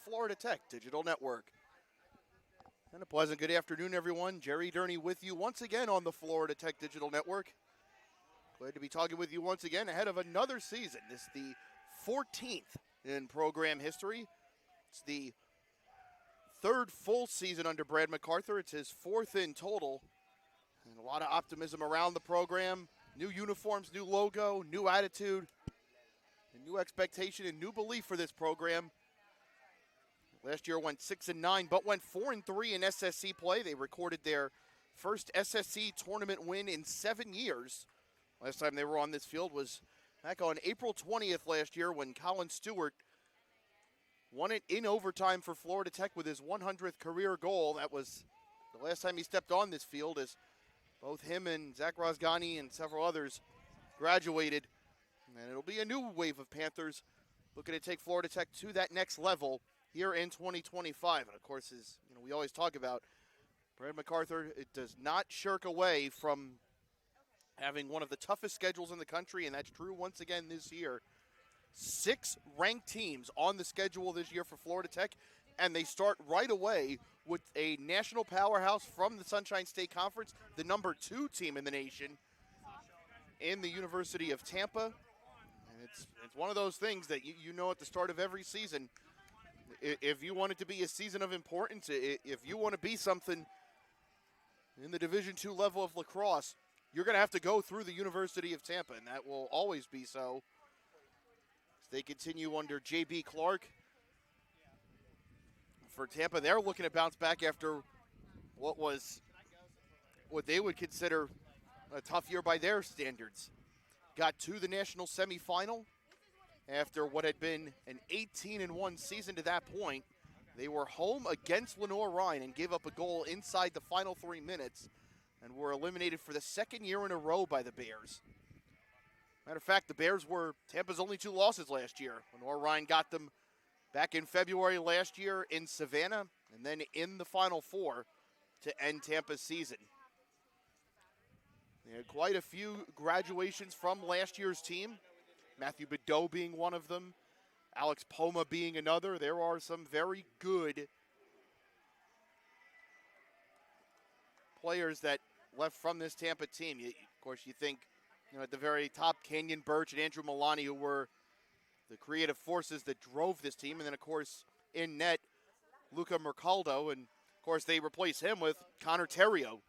Florida Tech Digital Network. And a pleasant good afternoon, everyone. Jerry Durney with you once again on the Florida Tech Digital Network. Glad to be talking with you once again ahead of another season. This is the 14th in program history. It's the third full season under Brad MacArthur. It's his fourth in total. And a lot of optimism around the program. New uniforms, new logo, new attitude, a new expectation and new belief for this program. Last year went 6-9, but went 4-3 in SSC play. They recorded their first SSC tournament win in 7 years. Last time they were on this field was back on April 20th last year when Colin Stewart won it in overtime for Florida Tech with his 100th career goal. That was the last time he stepped on this field, as both him and Zach Rosgani and several others graduated. And it'll be a new wave of Panthers looking to take Florida Tech to that next level here in 2025. And of course, as we always talk about, Brad MacArthur, it does not shirk away from having one of the toughest schedules in the country, and that's true once again this year. 6 ranked teams on the schedule this year for Florida Tech, and they start right away with a national powerhouse from the Sunshine State Conference, the number 2 team in the nation, in the University of Tampa. And it's one of those things that you know at the start of every season, if you want it to be a season of importance, if you want to be something in the Division II level of lacrosse, you're going to have to go through the University of Tampa, and that will always be so. As they continue under J.B. Clark. For Tampa, they're looking to bounce back after what they would consider a tough year by their standards. Got to the national semifinal after what had been an 18-1 season to that point. They were home against Lenoir-Rhyne and gave up a goal inside the final 3 minutes and were eliminated for the second year in a row by the Bears. Matter of fact, the Bears were Tampa's only 2 losses last year. Lenoir-Rhyne got them back in February last year in Savannah and then in the Final Four to end Tampa's season. They had quite a few graduations from last year's team. Matthew Bedeau being one of them, Alex Poma being another. There are some very good players that left from this Tampa team. Of course, you think at the very top, Kenyon Birch and Andrew Milani, who were the creative forces that drove this team. And then, of course, in net, Luca Mercaldo. And, of course, they replace him with Connor Terrio,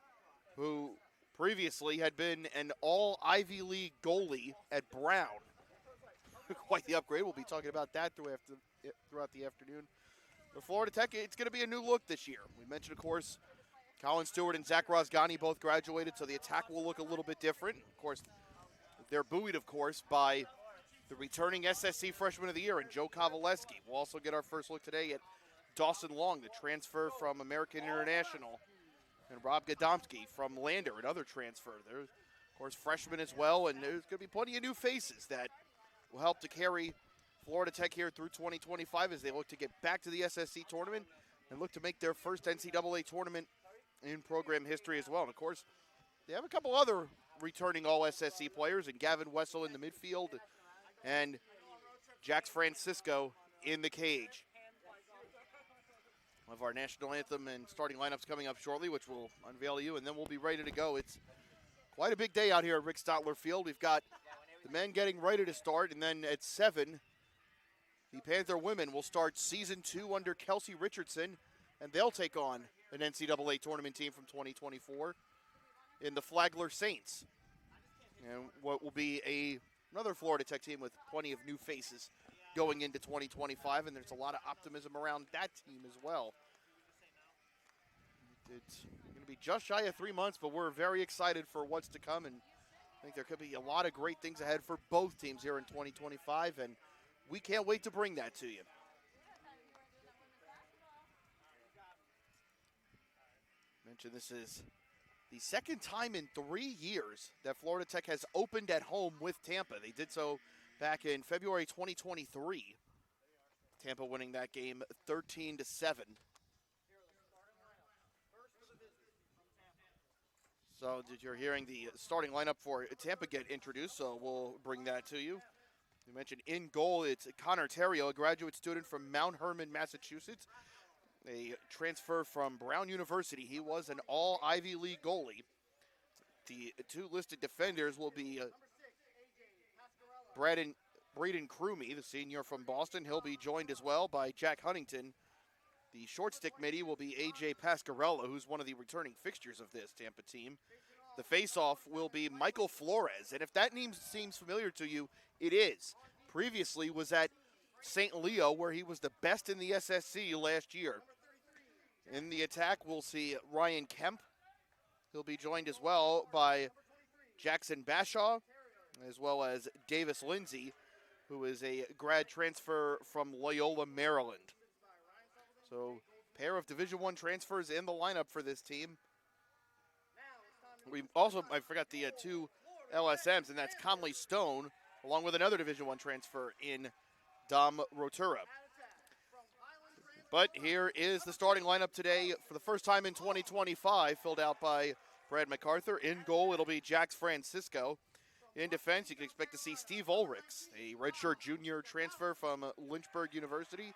who previously had been an all-Ivy League goalie at Brown. Quite the upgrade. We'll be talking about that throughout the afternoon. For Florida Tech, it's going to be a new look this year. We mentioned, of course, Colin Stewart and Zach Rosgani both graduated, so the attack will look a little bit different. Of course, they're buoyed, of course, by the returning SSC Freshman of the Year and Joe Kovaleski. We'll also get our first look today at Dawson Long, the transfer from American International, and Rob Gadomski from Lander, another transfer. There's, of course, freshmen as well, and there's going to be plenty of new faces that will help to carry Florida Tech here through 2025 as they look to get back to the SSC tournament and look to make their first NCAA tournament in program history as well. And, of course, they have a couple other returning all-SSC players, and Gavin Wessel in the midfield and Jax Francisco in the cage. Of our national anthem and starting lineups coming up shortly, which we'll unveil to you, and then we'll be ready to go. It's quite a big day out here at Rick Stotler Field. We've got the men getting ready to start, and then at 7, the Panther women will start Season 2 under Kelsey Richardson, and they'll take on an NCAA tournament team from 2024 in the Flagler Saints. And what will be another Florida Tech team with plenty of new faces going into 2025, and there's a lot of optimism around that team as well. It's going to be just shy of 3 months, but we're very excited for what's to come, and I think there could be a lot of great things ahead for both teams here in 2025, and we can't wait to bring that to you. Mentioned this is the second time in 3 years that Florida Tech has opened at home with Tampa. They did so back in February 2023. Tampa winning that game 13-7. So you're hearing the starting lineup for Tampa get introduced, so we'll bring that to you. You mentioned in goal, it's Connor Terrio, a graduate student from Mount Hermon, Massachusetts, a transfer from Brown University. He was an all Ivy League goalie. The two listed defenders will be Braden Crumey, the senior from Boston. He'll be joined as well by Jack Huntington. The short stick midi will be AJ Pascarella, who's one of the returning fixtures of this Tampa team. The face-off will be Michael Flores, and if that name seems familiar to you, it is. Previously was at St. Leo, where he was the best in the SSC last year. In the attack, we'll see Ryan Kemp. He'll be joined as well by Jackson Bashaw, as well as Davis Lindsay, who is a grad transfer from Loyola, Maryland. So, pair of Division I transfers in the lineup for this team. I forgot the two LSMs, and that's Conley Stone, along with another Division I transfer in Dom Rotura. But here is the starting lineup today for the first time in 2025, filled out by Brad MacArthur. In goal, it'll be Jax Francisco. In defense, you can expect to see Steve Ulrichs, a redshirt junior transfer from Lynchburg University.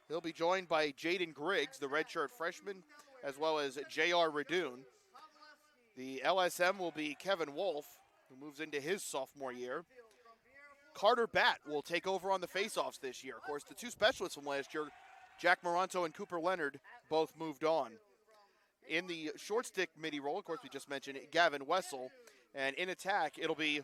He'll be joined by Jaden Griggs, the redshirt freshman, as well as J.R. Radoon. The LSM will be Kevin Wolf, who moves into his sophomore year. Carter Batt will take over on the faceoffs this year. Of course, the two specialists from last year, Jack Moranto and Cooper Leonard, both moved on. In the short stick midi role, of course, we just mentioned Gavin Wessel. And in attack, it'll be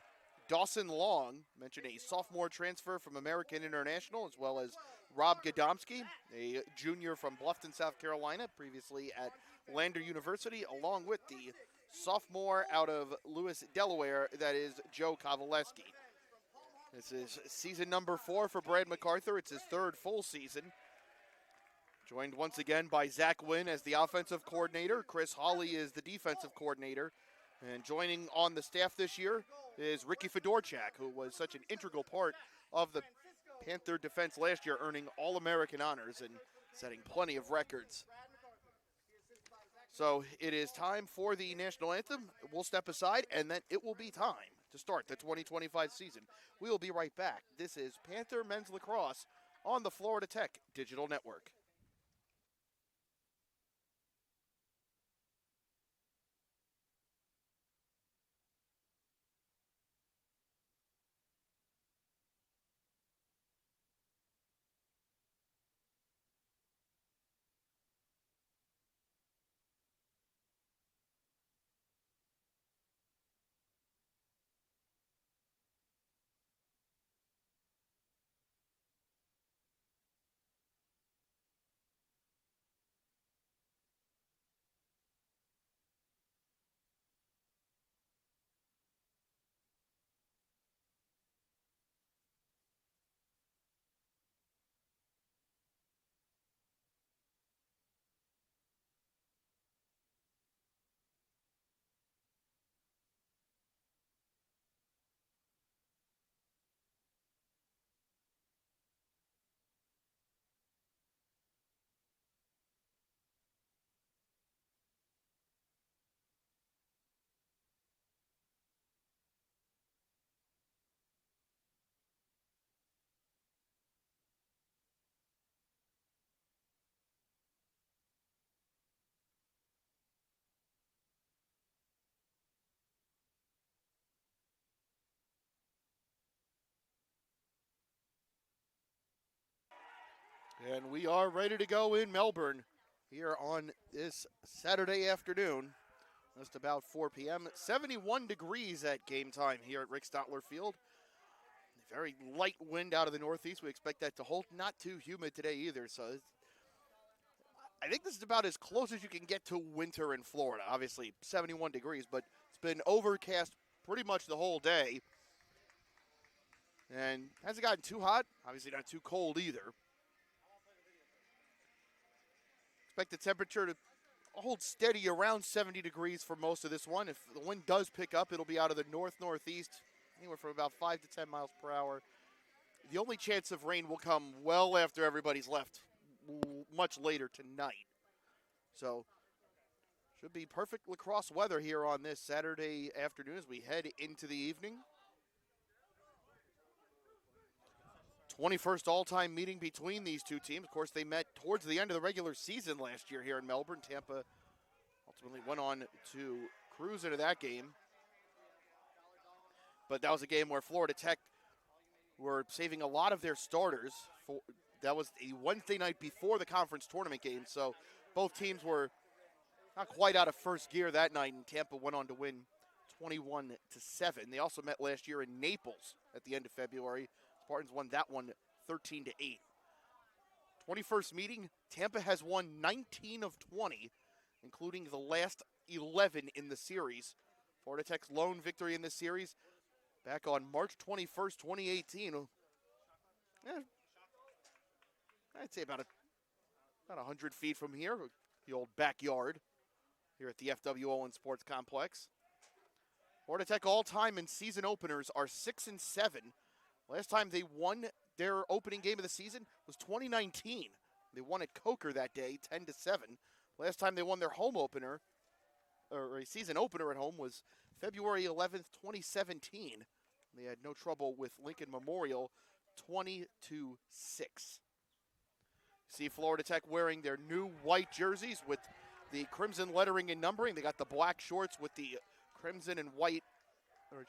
Dawson Long, mentioned a sophomore transfer from American International, as well as Rob Gadomski, a junior from Bluffton, South Carolina, previously at Lander University, along with the sophomore out of Lewis, Delaware, that is Joe Kovaleski. This is season number 4 for Brad MacArthur. It's his third full season. Joined once again by Zach Wynn as the offensive coordinator. Chris Hawley is the defensive coordinator. And joining on the staff this year is Ricky Fedorchak, who was such an integral part of the Panther defense last year, earning All-American honors and setting plenty of records. So it is time for the national anthem. We'll step aside, and then it will be time to start the 2025 season. We will be right back. This is Panther Men's Lacrosse on the Florida Tech Digital Network. And we are ready to go in Melbourne here on this Saturday afternoon, just about 4 p.m. 71 degrees at game time here at Rick Stotler Field. Very light wind out of the northeast. We expect that to hold. Not too humid today either, so I think this is about as close as you can get to winter in Florida. Obviously, 71 degrees, but it's been overcast pretty much the whole day. And hasn't gotten too hot, obviously not too cold either. Expect the temperature to hold steady around 70 degrees for most of this one. If the wind does pick up, it'll be out of the north-northeast, anywhere from about 5 to 10 miles per hour. The only chance of rain will come well after everybody's left, much later tonight. So, should be perfect lacrosse weather here on this Saturday afternoon as we head into the evening. 21st all-time meeting between these two teams. Of course, they met towards the end of the regular season last year here in Melbourne. Tampa ultimately went on to cruise into that game. But that was a game where Florida Tech were saving a lot of their starters. That was a Wednesday night before the conference tournament game, so both teams were not quite out of first gear that night, and Tampa went on to win 21-7. They also met last year in Naples at the end of February. Spartans won that one 13-8. 21st meeting, Tampa has won 19 of 20, including the last 11 in the series. Florida Tech's lone victory in this series back on March 21st, 2018. I'd say about 100 feet from here, the old backyard here at the FW Owen Sports Complex. Florida Tech all-time in season openers are 6-7. Last time they won their opening game of the season was 2019. They won at Coker that day, 10-7. Last time they won their home opener, or a season opener at home, was February 11th, 2017. They had no trouble with Lincoln Memorial, 20-6. See Florida Tech wearing their new white jerseys with the crimson lettering and numbering. They got the black shorts with the crimson and white, or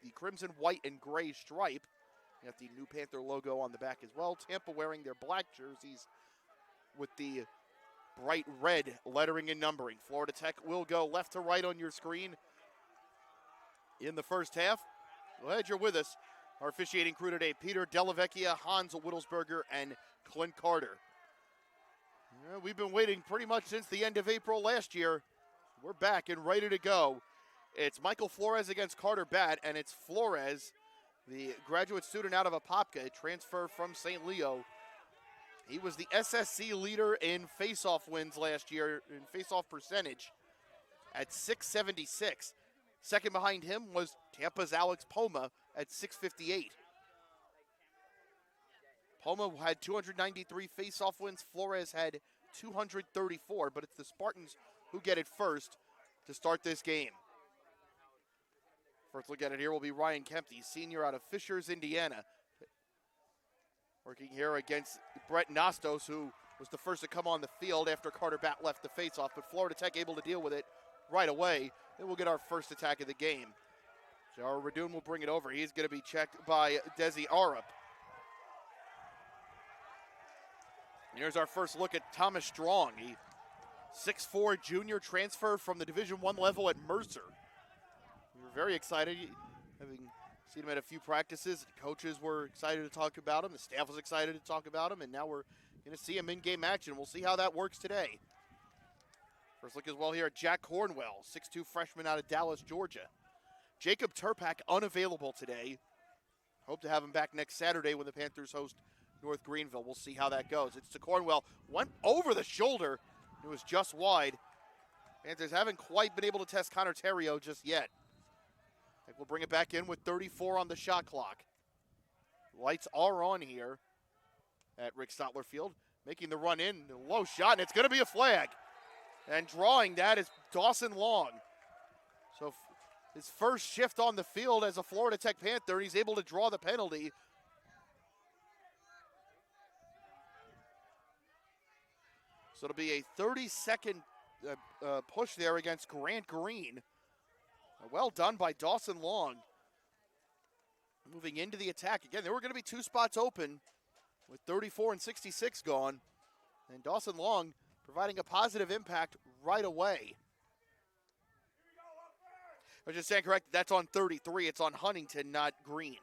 the crimson, white, and gray stripe. You got the new Panther logo on the back as well. Tampa wearing their black jerseys with the bright red lettering and numbering. Florida Tech will go left to right on your screen in the first half. Glad you're with us. Our officiating crew today, Peter Delavecchia, Hans Whittlesberger, and Clint Carter. We've been waiting pretty much since the end of April last year. We're back and ready to go. It's Michael Flores against Carter Batt, and it's Flores, the graduate student out of Apopka, transfer from St. Leo. He was the SSC leader in face-off wins last year, in face-off percentage, at .676. Second behind him was Tampa's Alex Poma at .658. Poma had 293 face-off wins. Flores had 234, but it's the Spartans who get it first to start this game. First look at it here will be Ryan Kempty, senior out of Fishers, Indiana. Working here against Brett Nostos, who was the first to come on the field after Carter Batt left the face-off, but Florida Tech able to deal with it right away. Then we'll get our first attack of the game. Jara Radoon will bring it over. He's going to be checked by Desi Arup. Here's our first look at Thomas Strong, a 6'4" junior transfer from the Division I level at Mercer. We were very excited, having seen him at a few practices. Coaches were excited to talk about him. The staff was excited to talk about him, and now we're going to see him in game action. We'll see how that works today. First look as well here at Jack Cornwell, 6'2" freshman out of Dallas, Georgia. Jacob Turpak unavailable today. Hope to have him back next Saturday when the Panthers host North Greenville. We'll see how that goes. It's to Cornwell. Went over the shoulder. It was just wide. Panthers haven't quite been able to test Connor Terrio just yet. I think we'll bring it back in with 34 on the shot clock. Lights are on here at Rick Stotler Field. Making the run in. Low shot, and it's going to be a flag. And drawing that is Dawson Long. So his first shift on the field as a Florida Tech Panther, he's able to draw the penalty. So it'll be a 30-second push there against Grant Green. Well done by Dawson Long. Moving into the attack. Again, there were going to be two spots open with 34 and 66 gone. And Dawson Long providing a positive impact right away. I was just saying correct, that's on 33. It's on Huntington, not Green.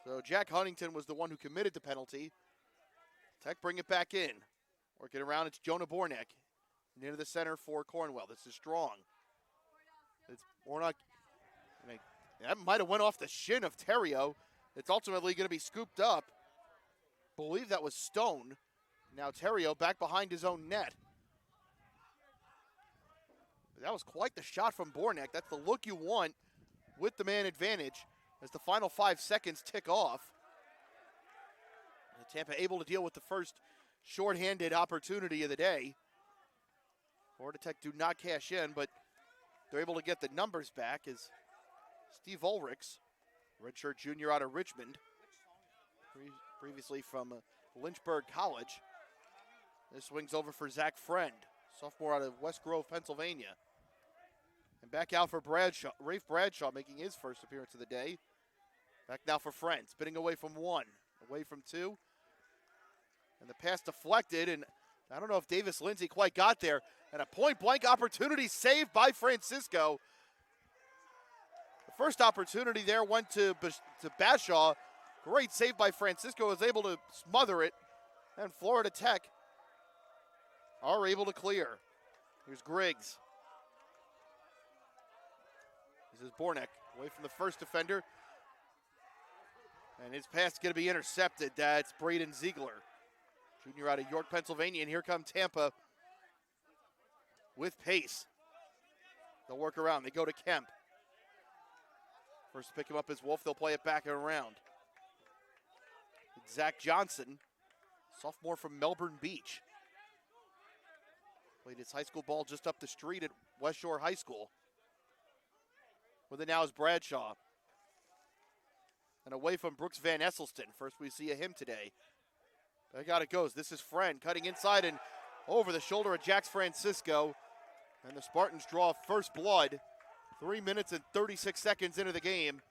So Jack Huntington was the one who committed the penalty. Tech bring it back in. Working around, it's Jonah Bornek. Into the center for Cornwell. This is Strong. It's Bornek. That might have went off the shin of Terrio. It's ultimately going to be scooped up. Believe that was Stone. Now Terrio back behind his own net. That was quite the shot from Bornek. That's the look you want with the man advantage as the final 5 seconds tick off. Tampa able to deal with the first shorthanded opportunity of the day. Florida Tech do not cash in, but they're able to get the numbers back as Steve Ulrichs, redshirt junior out of Richmond, previously from Lynchburg College. This swings over for Zach Friend, sophomore out of West Grove, Pennsylvania. And back out for Bradshaw, Rafe Bradshaw making his first appearance of the day. Back now for Friend, spinning away from one, away from two. And the pass deflected, and I don't know if Davis Lindsay quite got there. And a point-blank opportunity saved by Francisco. The first opportunity there went to Bashaw. Great save by Francisco, was able to smother it. And Florida Tech are able to clear. Here's Griggs. This is Bornek away from the first defender. And his pass is going to be intercepted. That's Braden Ziegler, junior out of York, Pennsylvania. And here come Tampa with pace. They'll work around. They go to Kemp. First to pick him up is Wolf. They'll play it back and around. Zach Johnson, sophomore from Melbourne Beach. Played his high school ball just up the street at West Shore High School. With it now is Bradshaw. And away from Brooks Van Esselston. First we see of him today. Back out it goes. This is Friend cutting inside and over the shoulder of Jax Francisco. And the Spartans draw first blood 3 minutes and 36 seconds into the game.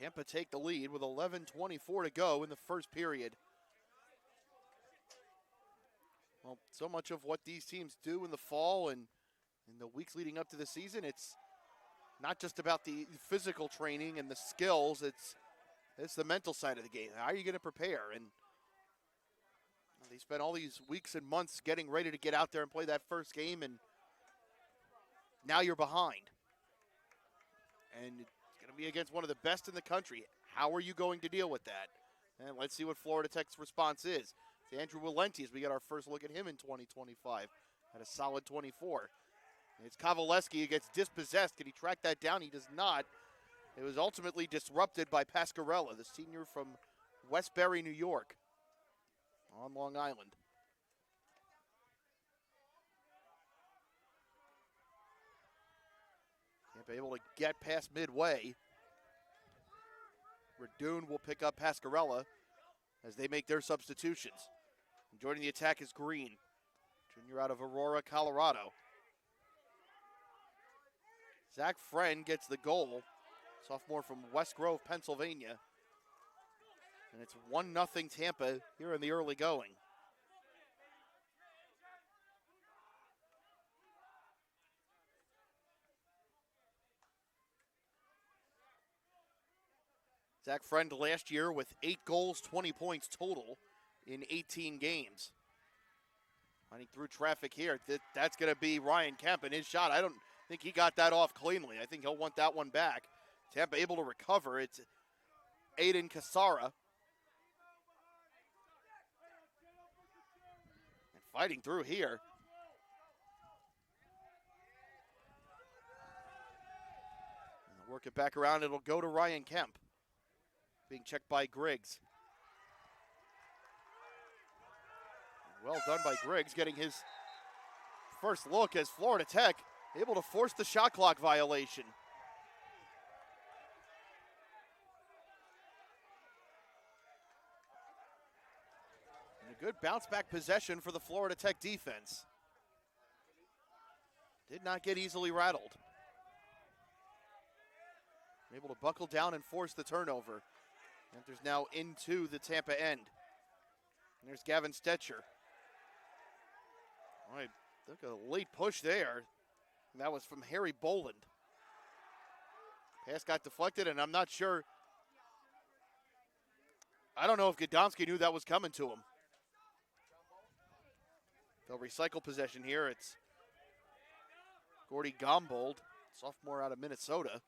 Tampa take the lead with 11:24 to go in the first period. Well, so much of what these teams do in the fall and in the weeks leading up to the season, it's not just about the physical training and the skills, it's the mental side of the game. How are you going to prepare? And they spent all these weeks and months getting ready to get out there and play that first game, and now you're behind. And it's going to be against one of the best in the country. How are you going to deal with that? And let's see what Florida Tech's response is. It's Andrew Valenti as we get our first look at him in 2025 at a solid 24. And it's Kovaleski who gets dispossessed. Can he track that down? He does not. It was ultimately disrupted by Pascarella, the senior from Westbury, New York, on Long Island. Tampa able to get past midway. Radoon will pick up Pascarella as they make their substitutions. And joining the attack is Green, junior out of Aurora, Colorado. Zach Friend gets the goal, sophomore from West Grove, Pennsylvania. And it's 1-0 Tampa here in the early going. Zach Friend last year with 8 goals, 20 points total in 18 games. Running through traffic here. That's going to be Ryan Kemp, and his shot, I don't think he got that off cleanly. I think he'll want that one back. Tampa able to recover. It's Aiden Casara. And fighting through here. And they'll work it back around. It'll go to Ryan Kemp. Being checked by Griggs. Well done by Griggs, getting his first look as Florida Tech able to force the shot clock violation. And a good bounce back possession for the Florida Tech defense. Did not get easily rattled. Able to buckle down and force the turnover. Enters now into the Tampa end. And there's Gavin Stetcher. All right, took a late push there. And that was from Harry Boland. Pass got deflected, and I'm not sure. I don't know if Godomsky knew that was coming to him. They'll recycle possession here. It's Gordy Gombold, sophomore out of Minnesota.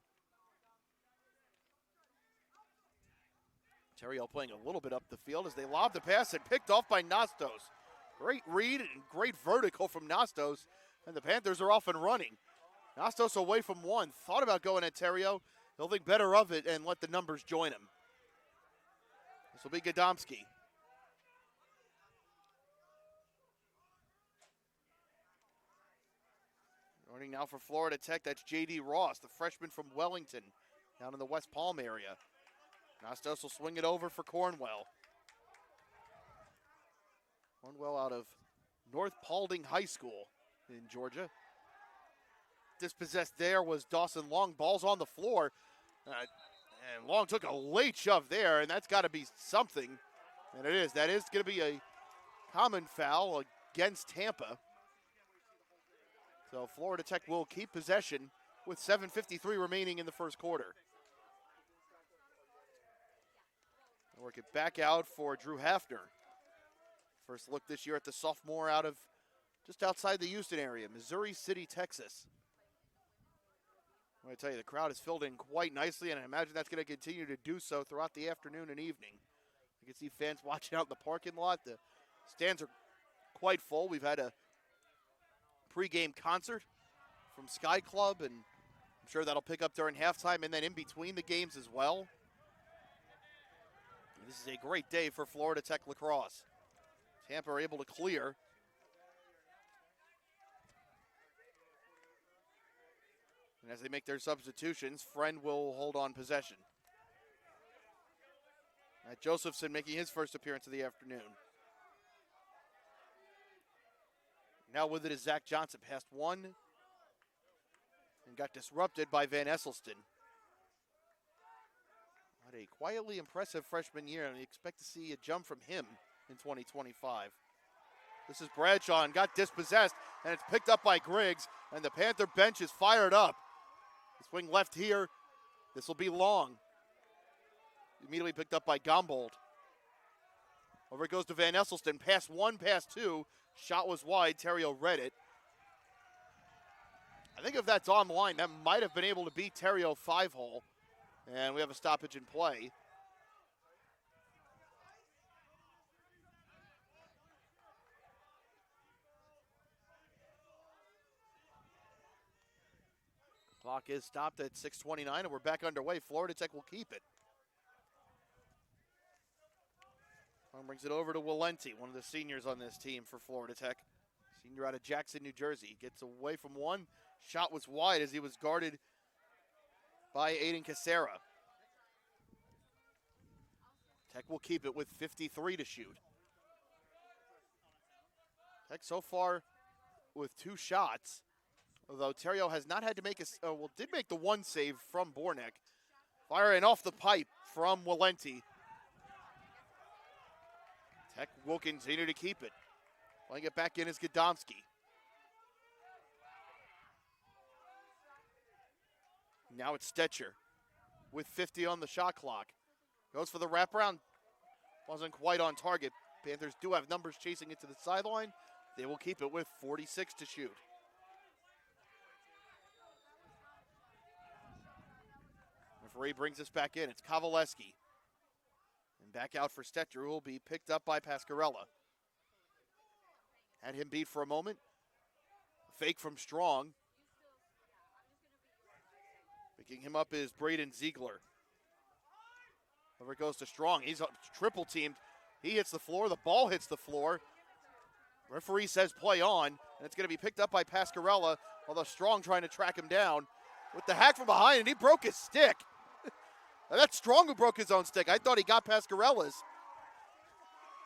Terriel playing a little bit up the field as they lob the pass and picked off by Nostos. Great read and great vertical from Nostos. And the Panthers are off and running. Nastos away from one. Thought about going at Terrio. He'll think better of it and let the numbers join him. This will be Gadomski. Running now for Florida Tech, that's J.D. Ross, the freshman from Wellington, down in the West Palm area. Nastos will swing it over for Cornwell. Cornwell out of North Paulding High School in Georgia. Dispossessed there was Dawson Long. Ball's on the floor. And Long took a late shove there, and that's got to be something. And it is. That is going to be a common foul against Tampa. So Florida Tech will keep possession with 7:53 remaining in the first quarter. Work it back out for Drew Hafner. First look this year at the sophomore out of just outside the Houston area, Missouri City, Texas. I'm going to tell you, the crowd is filled in quite nicely, and I imagine that's going to continue to do so throughout the afternoon and evening. You can see fans watching out in the parking lot. The stands are quite full. We've had a pregame concert from Sky Club, and I'm sure that'll pick up during halftime and then in between the games as well. And this is a great day for Florida Tech lacrosse. Tampa are able to clear. And as they make their substitutions, Friend will hold on possession. Matt Josephson making his first appearance of the afternoon. Now with it is Zach Johnson. Passed one and got disrupted by Van Esselston. What a quietly impressive freshman year, and we expect to see a jump from him in 2025. This is Bradshaw and got dispossessed, and it's picked up by Griggs, and the Panther bench is fired up. Swing left here. This will be long. Immediately picked up by Gombold. Over it goes to Van Esselston. Pass one, pass two. Shot was wide. Terrio read it. I think if that's online, that might have been able to beat Terrio 5-hole. And we have a stoppage in play. Clock is stopped at 6:29, and we're back underway. Florida Tech will keep it. Brings it over to Walenti, one of the seniors on this team for Florida Tech. Senior out of Jackson, New Jersey. Gets away from one. Shot was wide as he was guarded by Aiden Casera. Tech will keep it with 53 to shoot. Tech so far with 2 shots. Although Terrio has not had to make did make the one save from Bornek. Firing off the pipe from Walenti. Tech will continue to keep it. Playing it back in is Gadomski. Now it's Stetcher with 50 on the shot clock. Goes for the wraparound. Wasn't quite on target. Panthers do have numbers chasing it to the sideline. They will keep it with 46 to shoot. Referee brings us back in. It's Kovaleski. And back out for Stetcher, who will be picked up by Pascarella. Had him beat for a moment. Fake from Strong. Picking him up is Braden Ziegler. Over it goes to Strong. He's triple teamed. He hits the floor. The ball hits the floor. Referee says play on. And it's going to be picked up by Pascarella, although Strong trying to track him down. With the hack from behind, and he broke his stick. That's Strong who broke his own stick. I thought he got Pascarella's.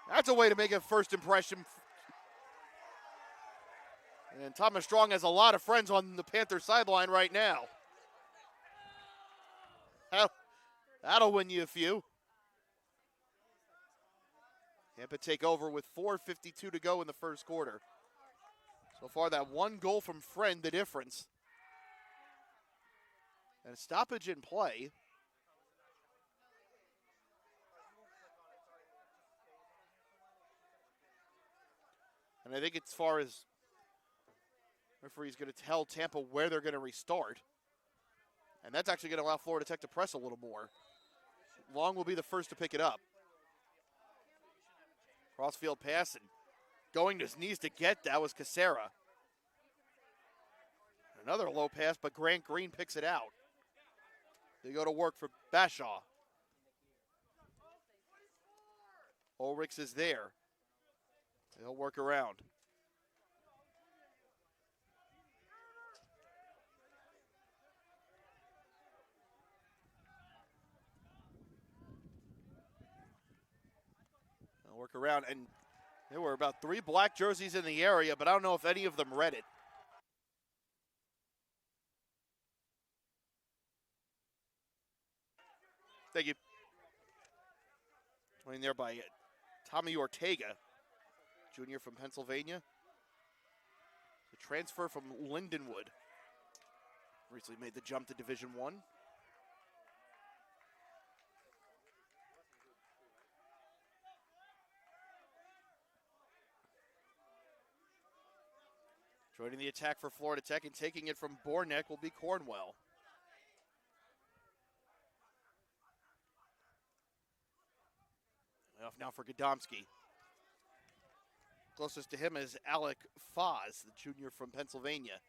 That's a way to make a first impression. And Thomas Strong has a lot of friends on the Panther sideline right now. That'll win you a few. Tampa take over with 4:52 to go in the first quarter. So far, that one goal from Friend, the difference. And a stoppage in play. And I think as far as referee's going to tell Tampa where they're going to restart. And that's actually going to allow Florida Tech to press a little more. Long will be the first to pick it up. Crossfield pass, and going to his knees to get that was Casera. Another low pass, but Grant Green picks it out. They go to work for Bashaw. Ulrichs is there. They'll work around. They'll work around, and there were about 3 black jerseys in the area, but I don't know if any of them read it. Thank you. Playing there by Tommy Ortega, junior from Pennsylvania. The transfer from Lindenwood. Recently made the jump to Division I. Joining the attack for Florida Tech and taking it from Bornek will be Cornwell. Off now for Godomsky. Closest to him is Alec Foz, the junior from Pennsylvania.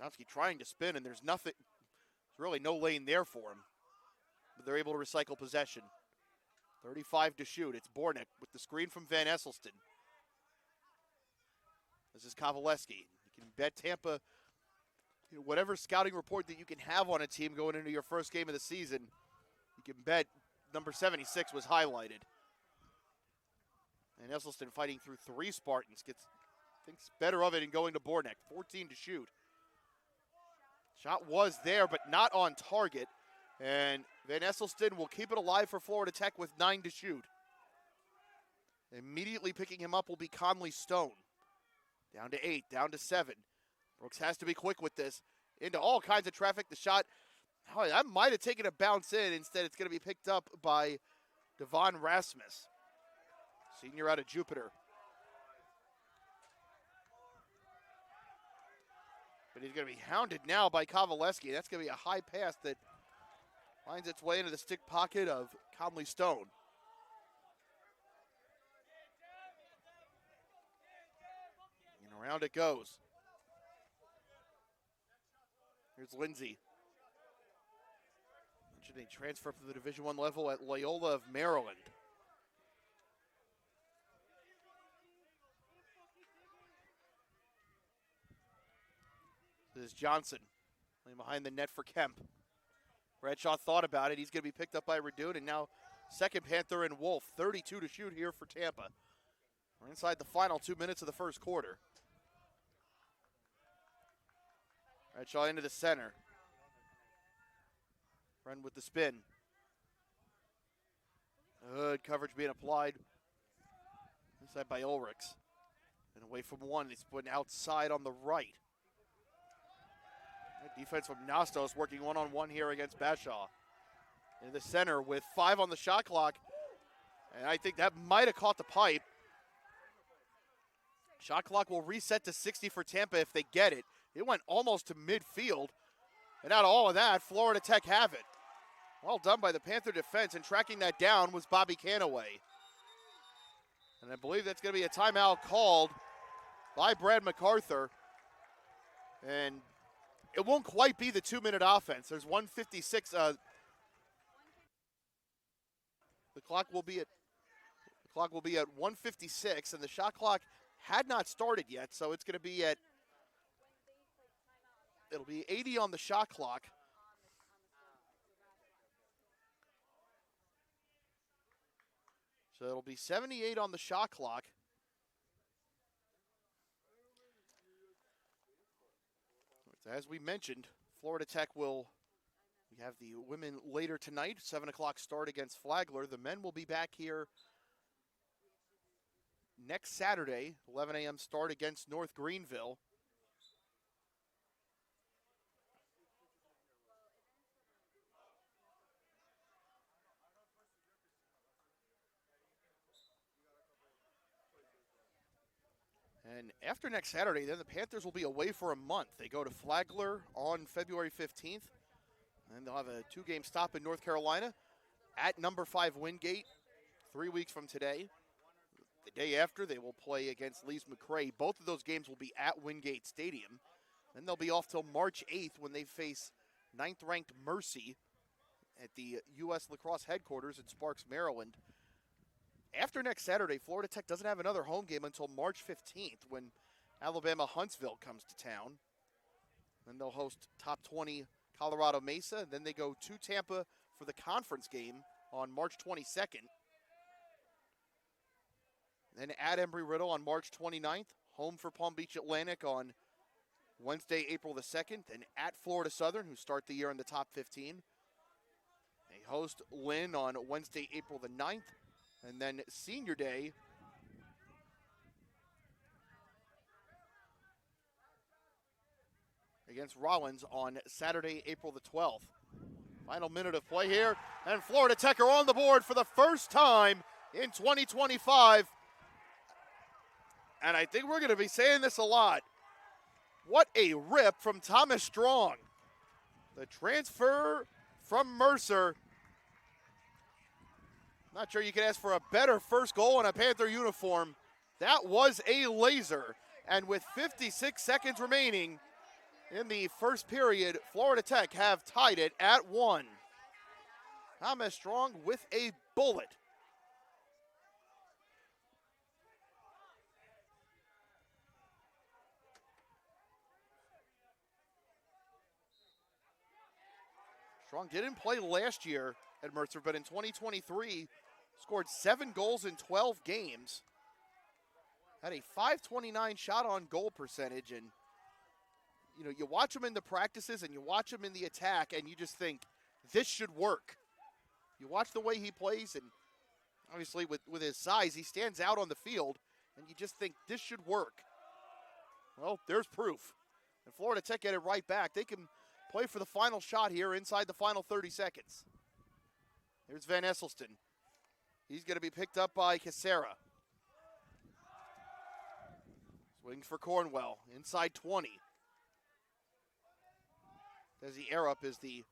Godomsky trying to spin, and there's really no lane there for him. But they're able to recycle possession. 35 to shoot. It's Bornek with the screen from Van Esselston. This is Kovaleski. You can bet Tampa, whatever scouting report that you can have on a team going into your first game of the season, you can bet number 76 was highlighted. And Esselston fighting through 3 Spartans. Thinks better of it and going to Bornek. 14 to shoot. Shot was there, but not on target. And Van Esselston will keep it alive for Florida Tech with 9 to shoot. Immediately picking him up will be Conley Stone. Down to 8, down to 7. Brooks has to be quick with this. Into all kinds of traffic. The shot, that might have taken a bounce in. Instead, it's going to be picked up by Devon Rasmus, senior out of Jupiter. But he's going to be hounded now by Kovaleski. That's going to be a high pass that finds its way into the stick pocket of Conley Stone. And around it goes. Here's Lindsay. Mentioned a transfer from the Division I level at Loyola of Maryland. This is Johnson playing behind the net for Kemp. Bradshaw thought about it. He's going to be picked up by Redoon, and now second Panther and Wolf. 32 to shoot here for Tampa. We're inside the final 2 minutes of the first quarter. Bradshaw into the center. Friend with the spin. Good coverage being applied. Inside by Ulrichs. And away from one. He's put outside on the right. Defense from Nostos working one-on-one here against Bashaw. In the center with 5 on the shot clock. And I think that might have caught the pipe. Shot clock will reset to 60 for Tampa if they get it. It went almost to midfield. And out of all of that, Florida Tech have it. Well done by the Panther defense, and tracking that down was Bobby Canaway. And I believe that's going to be a timeout called by Brad MacArthur. And it won't quite be the 2-minute offense. There's 1:56. The clock will be at 1:56, and the shot clock had not started yet, so it's going to be at. It'll be 80 on the shot clock. So it'll be 78 on the shot clock. As we mentioned, Florida Tech we have the women later tonight, 7 o'clock start against Flagler. The men will be back here next Saturday, 11 a.m. start against North Greenville. And after next Saturday, then the Panthers will be away for a month. They go to Flagler on February 15th. And they'll have a 2-game stop in North Carolina at number 5 Wingate 3 weeks from today. The day after, they will play against Lee's McRae. Both of those games will be at Wingate Stadium. Then they'll be off till March 8th when they face 9th-ranked Mercy at the U.S. Lacrosse headquarters in Sparks, Maryland. After next Saturday, Florida Tech doesn't have another home game until March 15th when Alabama Huntsville comes to town. Then they'll host top 20 Colorado Mesa. Then they go to Tampa for the conference game on March 22nd. Then at Embry-Riddle on March 29th. Home for Palm Beach Atlantic on Wednesday, April the 2nd. And at Florida Southern, who start the year in the top 15. They host Lynn on Wednesday, April the 9th. And then Senior Day against Rollins on Saturday, April the 12th. Final minute of play here, and Florida Tech are on the board for the first time in 2025. And I think we're going to be saying this a lot. What a rip from Thomas Strong. The transfer from Mercer. Not sure you could ask for a better first goal in a Panther uniform. That was a laser. And with 56 seconds remaining in the first period, Florida Tech have tied it at 1. Thomas Strong with a bullet. Strong didn't play last year at Mercer, but in 2023, scored 7 goals in 12 games. Had a .529 shot on goal percentage, and you know, you watch him in the practices and you watch him in the attack, and you just think, this should work. You watch the way he plays, and obviously with his size, he stands out on the field, and you just think, this should work. Well, there's proof. And Florida Tech get it right back. They can play for the final shot here inside the final 30 seconds. Here's Van Esselston. He's going to be picked up by Casera. Swings for Cornwell, inside 20. Desi Arup is the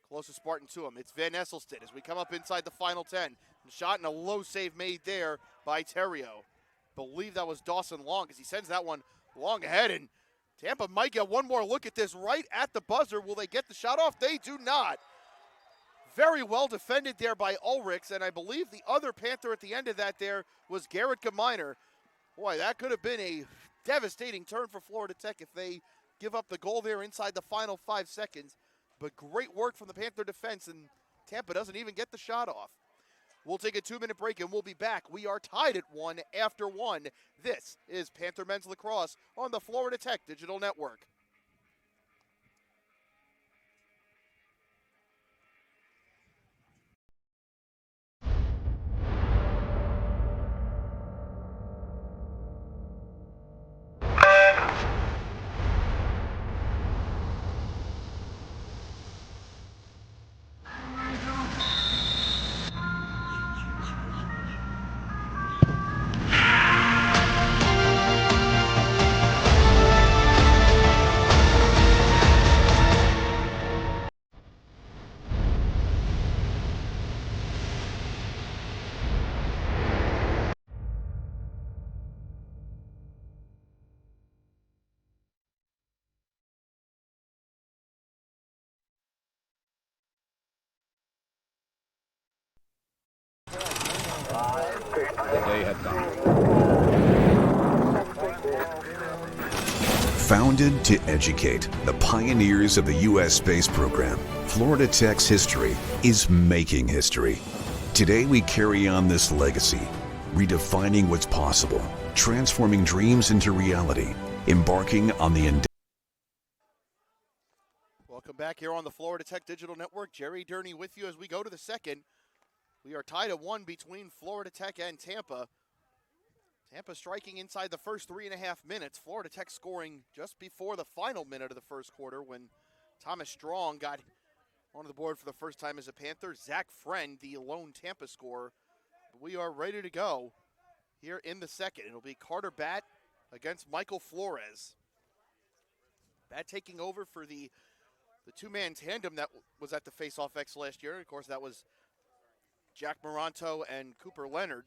closest Spartan to him. It's Van Esselston as we come up inside the final 10. The shot and a low save made there by Terrio. Believe that was Dawson Long as he sends that one long ahead, and Tampa might get one more look at this right at the buzzer. Will they get the shot off? They do not. Very well defended there by Ulrichs, and I believe the other Panther at the end of that there was Garrett Geminer. Boy, that could have been a devastating turn for Florida Tech if they give up the goal there inside the final 5 seconds. But great work from the Panther defense, and Tampa doesn't even get the shot off. We'll take a 2-minute break, and we'll be back. We are tied at 1 after 1. This is Panther Men's Lacrosse on the Florida Tech Digital Network. The day had come. Founded to educate the pioneers of the U.S. space program, Florida Tech's history is making history. Today we carry on this legacy, redefining what's possible, transforming dreams into reality, embarking on the Welcome back here on the Florida Tech Digital Network. Jerry Durney with you as we go to the second. We are tied at 1 between Florida Tech and Tampa. Tampa striking inside the first 3.5 minutes. Florida Tech scoring just before the final minute of the first quarter when Thomas Strong got on the board for the first time as a Panther. Zach Friend, the lone Tampa scorer. But we are ready to go here in the second. It'll be Carter Batt against Michael Flores. Batt taking over for the two-man tandem that was at the Face-Off X last year. Of course, that was Jack Moranto and Cooper Leonard.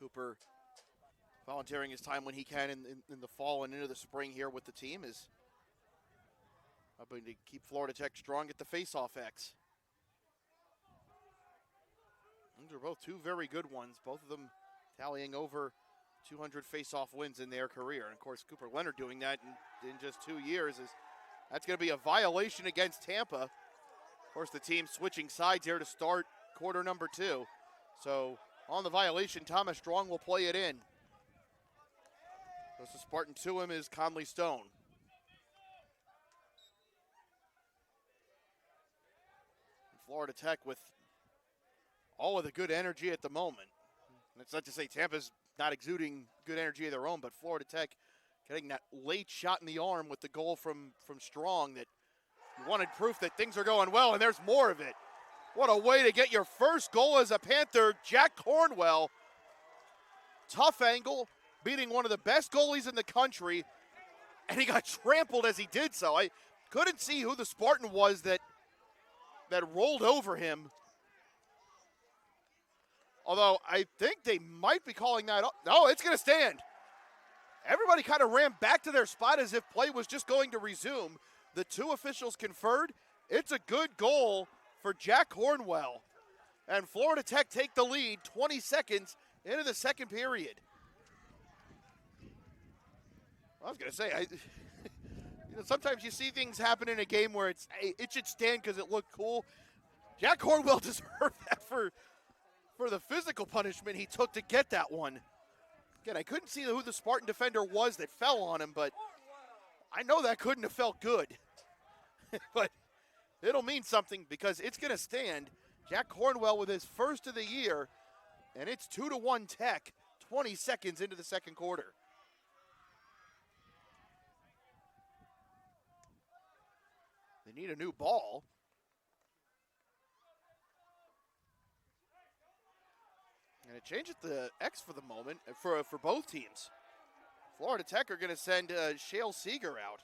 Cooper volunteering his time when he can in the fall and into the spring here with the team is hoping to keep Florida Tech strong at the face-off X. These are both two very good ones, both of them tallying over 200 face-off wins in their career. And, of course, Cooper Leonard doing that in just 2 years. That's going to be a violation against Tampa. Of course, the team switching sides here to start quarter number 2. So, on the violation, Thomas Strong will play it in. Goes to Spartan to him is Conley Stone. And Florida Tech with all of the good energy at the moment. And it's not to say Tampa's not exuding good energy of their own, but Florida Tech getting that late shot in the arm with the goal from Strong that you wanted proof that things are going well, and there's more of it. What a way to get your first goal as a Panther, Jack Cornwell. Tough angle, beating one of the best goalies in the country, and he got trampled as he did so. I couldn't see who the Spartan was that rolled over him. Although I think they might be calling that up. No, it's going to stand. Everybody kind of ran back to their spot as if play was just going to resume. The two officials conferred. It's a good goal for Jack Cornwell. And Florida Tech take the lead 20 seconds into the second period. I was going to say, sometimes you see things happen in a game where it should stand because it looked cool. Jack Cornwell deserved that for the physical punishment he took to get that one. Again, I couldn't see who the Spartan defender was that fell on him, but I know that couldn't have felt good. But it'll mean something because it's going to stand. Jack Cornwell with his first of the year, and it's 2-1 Tech, 20 seconds into the second quarter. They need a new ball. And it changes the X for the moment for both teams. Florida Tech are going to send Shale Seeger out.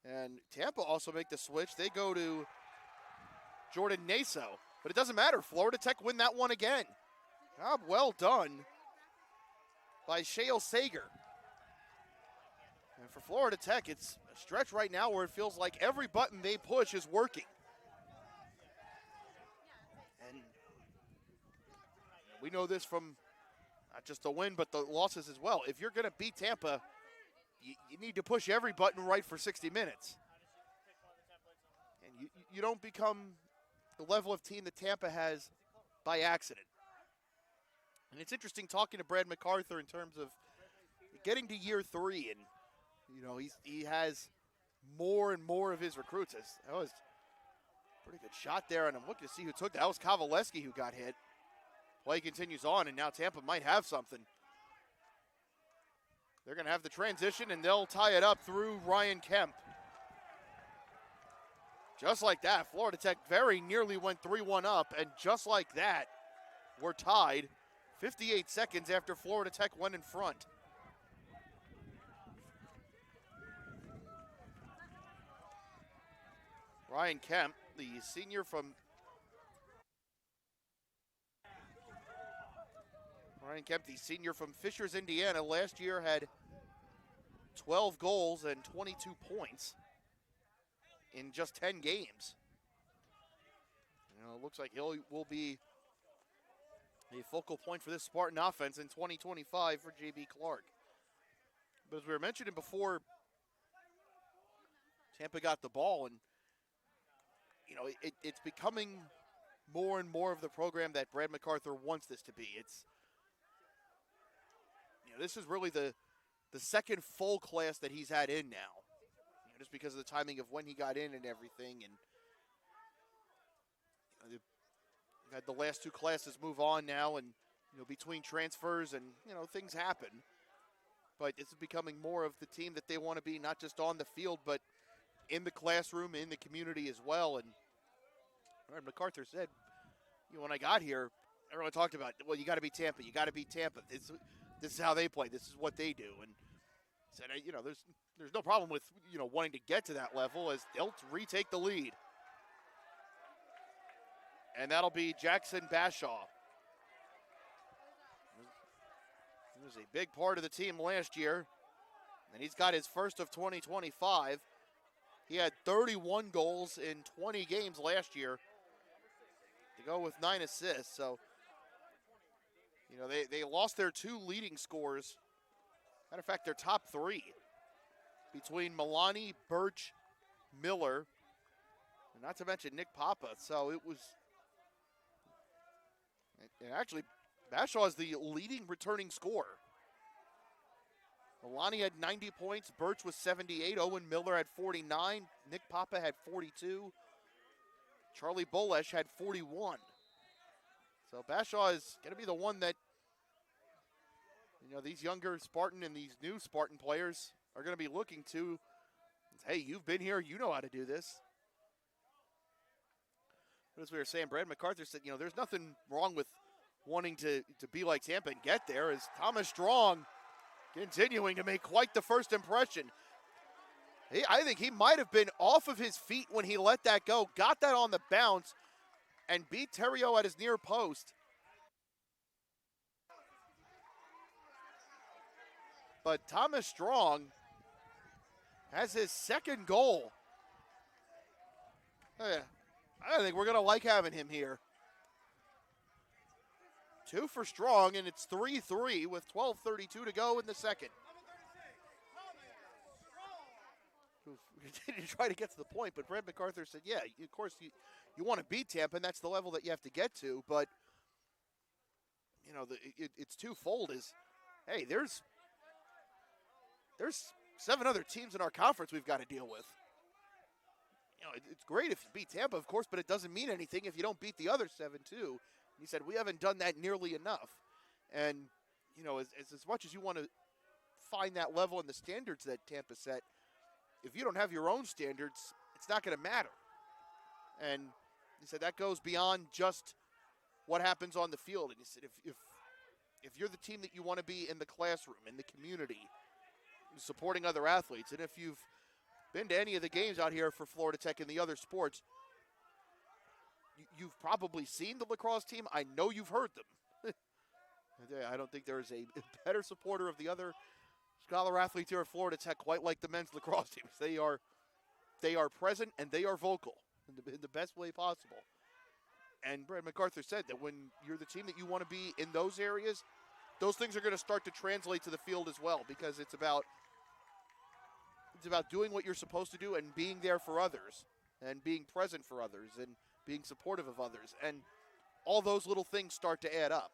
And Tampa also make the switch. They go to Jordan Naso. But it doesn't matter. Florida Tech win that one again. Job well done by Shale Sager. And for Florida Tech, it's a stretch right now where it feels like every button they push is working. And we know this from not just the win, but the losses as well. If you're going to beat Tampa, you need to push every button right for 60 minutes. And you don't become the level of team that Tampa has by accident. And it's interesting talking to Brad MacArthur in terms of getting to year 3, and he has more and more of his recruits. That was a pretty good shot there, and I'm looking to see who took that. That was Kovaleski who got hit. Play continues on, and now Tampa might have something. They're going to have the transition, and they'll tie it up through Ryan Kemp. Just like that, Florida Tech very nearly went 3-1 up, and just like that, we're tied 58 seconds after Florida Tech went in front. Ryan Kemp, the senior from Fishers, Indiana, last year had 12 goals and 22 points in just 10 games. It looks like he will be a focal point for this Spartan offense in 2025 for J.B. Clark. But as we were mentioning before, Tampa got the ball, and it's becoming more and more of the program that Brad MacArthur wants this to be. This is really the second full class that he's had in now, just because of the timing of when he got in and everything. And they've had the last two classes move on now, and between transfers and things happen. But it's becoming more of the team that they want to be, not just on the field, but in the classroom, in the community as well. And MacArthur said, when I got here, everyone talked about, well, you got to beat Tampa. You got to beat Tampa. This is how they play. This is what they do. And said, there's no problem with wanting to get to that level as they'll retake the lead. And that'll be Jackson Bashaw. He was a big part of the team last year, and he's got his first of 2025. He had 31 goals in 20 games last year to go with 9 assists. So, they lost their 2 leading scorers. Matter of fact, their top 3 between Milani, Birch, Miller, and not to mention Nick Papa. So it was, and actually, Bashaw is the leading returning scorer. Milani had 90 points, Birch was 78, Owen Miller had 49, Nick Papa had 42, Charlie Bolesh had 41. So Bashaw is going to be the one that, these younger Spartan and these new Spartan players are going to be looking to. Hey, you've been here, you know how to do this. But as we were saying, Brad MacArthur said, there's nothing wrong with wanting to be like Tampa and get there, as Thomas Strong continuing to make quite the first impression. I think he might have been off of his feet when he let that go, got that on the bounce, and beat Terrio at his near post. But Thomas Strong has his second goal. I think we're going to like having him here. 2 for Strong, and it's 3-3 with 12:32 to go in the second. Continue to try to get to the point, but Brad MacArthur said, yeah, of course you want to beat Tampa, and that's the level that you have to get to, but, it's twofold. Hey, there's 7 other teams in our conference we've got to deal with. It's great if you beat Tampa, of course, but it doesn't mean anything if you don't beat the other 7 too. He said, we haven't done that nearly enough. And, as much as you want to find that level and the standards that Tampa set, if you don't have your own standards, it's not going to matter. And he said that goes beyond just what happens on the field. And he said, if you're the team that you want to be in the classroom, in the community, supporting other athletes, and if you've been to any of the games out here for Florida Tech and the other sports, you've probably seen the lacrosse team. I know you've heard them. I don't think there is a better supporter of the other scholar athletes here at Florida Tech quite like the men's lacrosse teams. They are present and they are vocal in the best way possible. And Brad MacArthur said that when you're the team that you want to be in those areas, those things are going to start to translate to the field as well, because it's about doing what you're supposed to do and being there for others and being present for others and being supportive of others. And all those little things start to add up.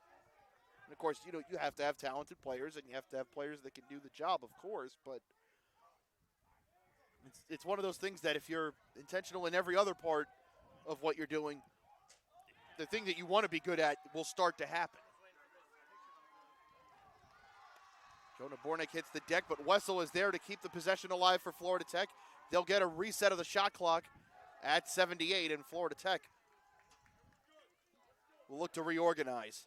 And, of course, you have to have talented players and you have to have players that can do the job, of course. But it's one of those things that if you're intentional in every other part of what you're doing, the thing that you want to be good at will start to happen. Jonah Bornick hits the deck, but Wessel is there to keep the possession alive for Florida Tech. They'll get a reset of the shot clock at 78, and Florida Tech will look to reorganize.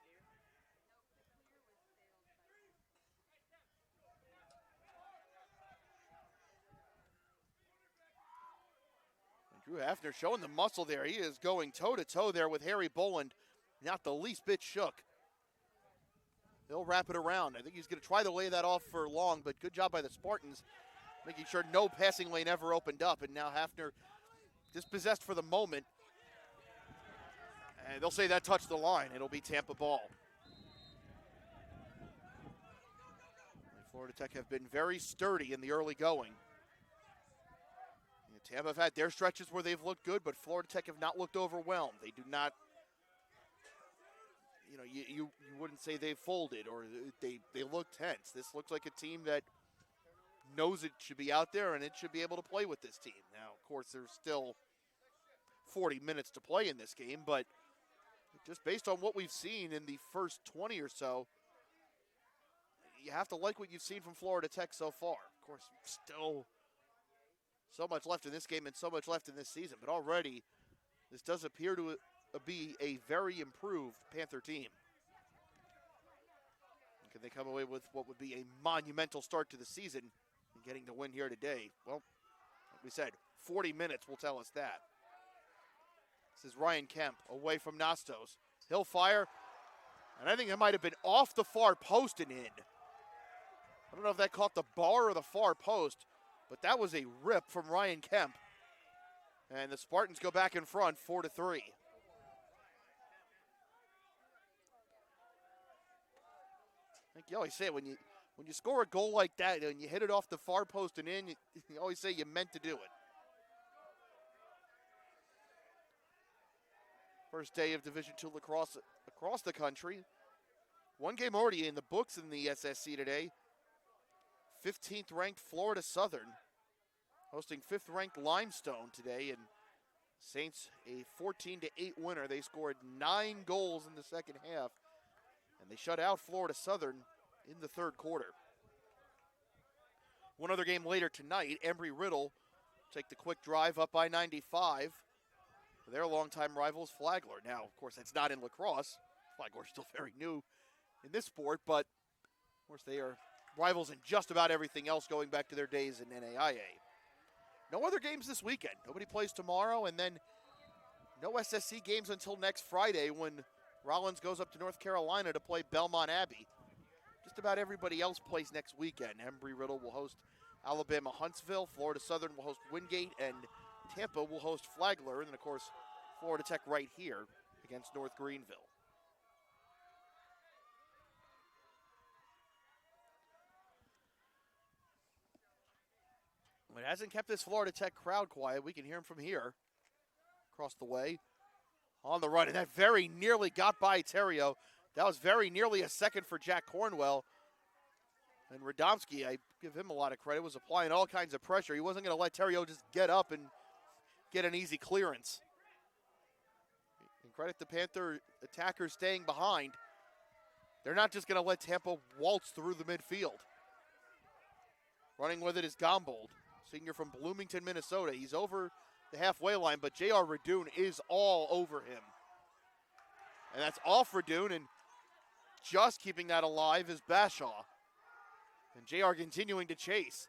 And Drew Hafner showing the muscle there. He is going toe-to-toe there with Harry Boland, not the least bit shook. He'll wrap it around. I think he's going to try to lay that off for long, but good job by the Spartans, making sure no passing lane ever opened up. And now Hafner dispossessed for the moment. And they'll say that touched the line. It'll be Tampa ball. And Florida Tech have been very sturdy in the early going. And Tampa have had their stretches where they've looked good, but Florida Tech have not looked overwhelmed. They do not. You wouldn't say they've folded or they look tense. This looks like a team that knows it should be out there and it should be able to play with this team. Now, of course, there's still 40 minutes to play in this game, but just based on what we've seen in the first 20 or so, you have to like what you've seen from Florida Tech so far. Of course, still so much left in this game and so much left in this season, but already this does appear to be a very improved Panther team. Can they come away with what would be a monumental start to the season and getting the win here today? Well, like we said, 40 minutes will tell us that. This is Ryan Kemp away from Nastos. He'll fire, and I think it might have been off the far post and in. I don't know if that caught the bar or the far post, but that was a rip from Ryan Kemp. And the Spartans go back in front, 4-3. I think you always say when you score a goal like that and you hit it off the far post and in, you always say you meant to do it. First day of Division II lacrosse across the country. One game already in the books in the SSC today. 15th ranked Florida Southern hosting 5th ranked Limestone today, and Saints a 14-8 winner. They scored 9 goals in the second half, and they shut out Florida Southern in the third quarter. One other game later tonight, Embry-Riddle take the quick drive up by 95 for their longtime rivals, Flagler. Now, of course, that's not in lacrosse. Flagler's still very new in this sport, but of course they are rivals in just about everything else going back to their days in NAIA. No other games this weekend. Nobody plays tomorrow, and then no SSC games until next Friday when Rollins goes up to North Carolina to play Belmont Abbey. Just about everybody else plays next weekend. Embry-Riddle will host Alabama Huntsville. Florida Southern will host Wingate, and Tampa will host Flagler. And then, of course, Florida Tech right here against North Greenville. It hasn't kept this Florida Tech crowd quiet. We can hear them from here. Across the way. On the run. And that very nearly got by Terrio. That was very nearly a second for Jack Cornwell. And Radomski, I give him a lot of credit, was applying all kinds of pressure. He wasn't going to let Terrio just get up and get an easy clearance. And credit the Panther attackers staying behind. They're not just going to let Tampa waltz through the midfield. Running with it is Gombold, senior from Bloomington, Minnesota. He's over the halfway line, but J.R. Radoon is all over him. And that's off Radoon, and just keeping that alive is Bashaw. And J.R. continuing to chase.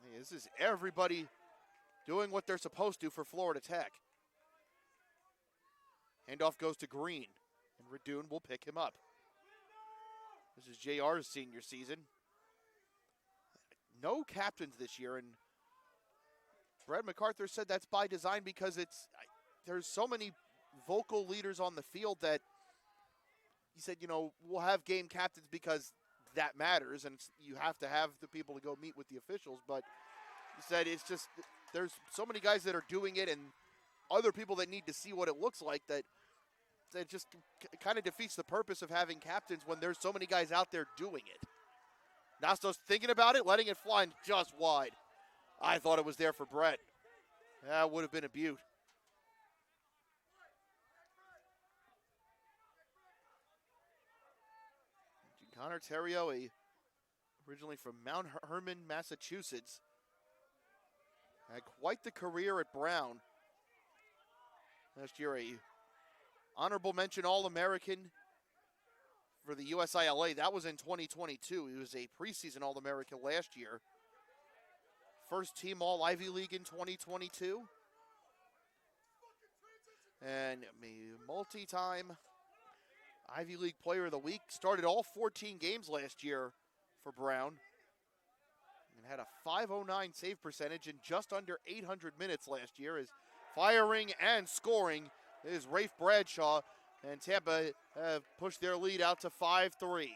Hey, this is everybody doing what they're supposed to for Florida Tech. Handoff goes to Green, and Radoon will pick him up. This is J.R.'s senior season. No captains this year, and Brad MacArthur said that's by design because there's so many vocal leaders on the field that he said, we'll have game captains because that matters, and you have to have the people to go meet with the officials. But he said it's just there's so many guys that are doing it and other people that need to see what it looks like that just kind of defeats the purpose of having captains when there's so many guys out there doing it. Nastos thinking about it, letting it fly just wide. I thought it was there for Brett. That would have been a beaut. Connor Terrio, originally from Mount Hermon, Massachusetts. Had quite the career at Brown. Last year, a honorable mention All-American for the USILA. That was in 2022. He was a preseason All-American last year. First team All-Ivy League in 2022. And a multi-time Ivy League Player of the Week. Started all 14 games last year for Brown. And had a .509 save percentage in just under 800 minutes last year. His firing and scoring is Rafe Bradshaw. And Tampa have pushed their lead out to 5-3.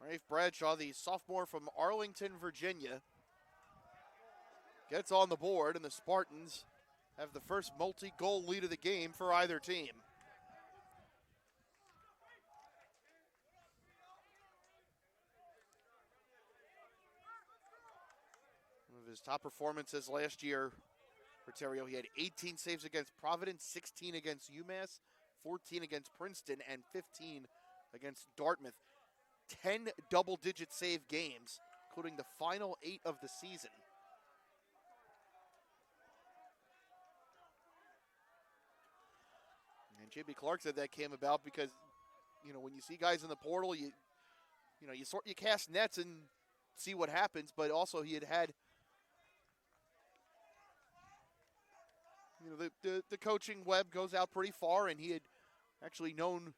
Rafe Bradshaw, the sophomore from Arlington, Virginia, gets on the board, and the Spartans have the first multi-goal lead of the game for either team. One of his top performances last year for Terrio, he had 18 saves against Providence, 16 against UMass, 14 against Princeton, and 15 against Dartmouth. 10 double-digit save games, including the final 8 of the season. And J.B. Clark said that came about because, when you see guys in the portal, you cast nets and see what happens, but also he had the coaching web goes out pretty far, and he had actually known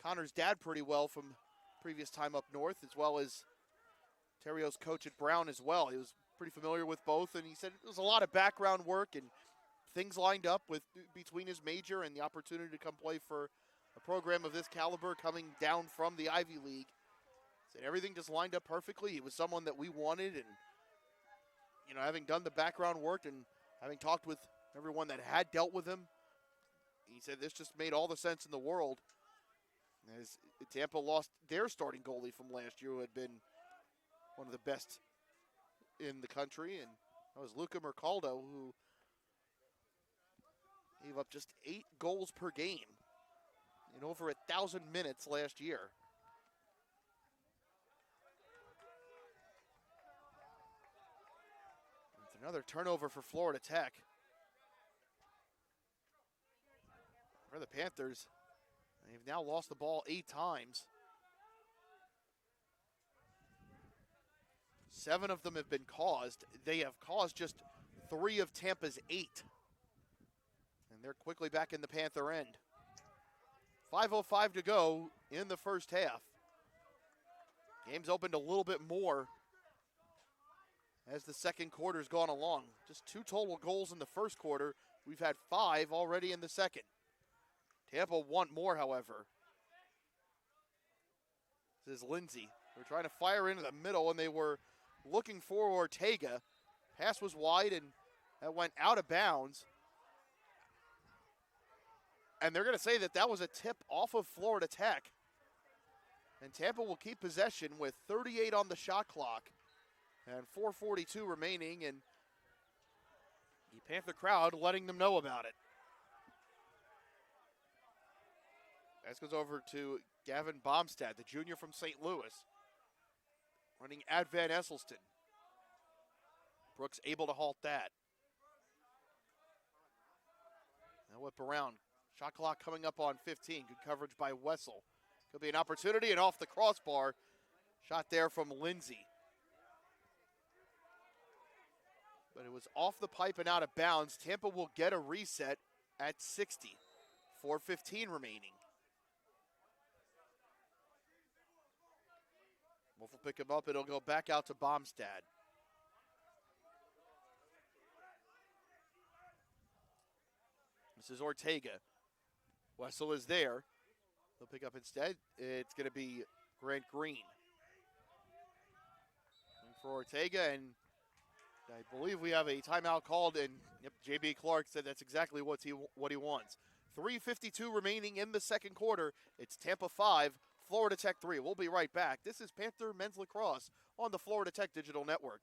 Connor's dad pretty well from previous time up north, as well as Terrio's coach at Brown as well. He was pretty familiar with both, and he said it was a lot of background work and things lined up with between his major and the opportunity to come play for a program of this caliber coming down from the Ivy League. Said everything just lined up perfectly. He was someone that we wanted, and having done the background work and having talked with everyone that had dealt with him, he said this just made all the sense in the world. As Tampa lost their starting goalie from last year, who had been one of the best in the country, and that was Luca Mercaldo, who gave up just 8 goals per game in over 1,000 minutes last year. It's another turnover for Florida Tech. For the Panthers, they've now lost the ball 8 times. 7 of them have been caused. They have caused just 3 of Tampa's 8. And they're quickly back in the Panther end. 5:05 to go in the first half. Game's opened a little bit more as the second quarter's gone along. Just 2 total goals in the first quarter. We've had 5 already in the second. Tampa want more, however. This is Lindsay. They're trying to fire into the middle, and they were looking for Ortega. Pass was wide, and that went out of bounds. And they're going to say that was a tip off of Florida Tech. And Tampa will keep possession with 38 on the shot clock and 4:42 remaining, and the Panther crowd letting them know about it. This goes over to Gavin Bomstad, the junior from St. Louis, running at Van Esselston. Brooks able to halt that. Now whip around. Shot clock coming up on 15. Good coverage by Wessel. Could be an opportunity, and off the crossbar. Shot there from Lindsay. But it was off the pipe and out of bounds. Tampa will get a reset at 60. 4:15 remaining. Wolf will pick him up. It'll go back out to Bomstad. This is Ortega. Wessel is there. They'll pick up instead. It's going to be Grant Green. And for Ortega, and I believe we have a timeout called, and J.B. Clark said that's exactly what he wants. 3:52 remaining in the second quarter. It's Tampa 5, Florida Tech 3. We'll be right back. This is Panther Men's Lacrosse on the Florida Tech Digital Network.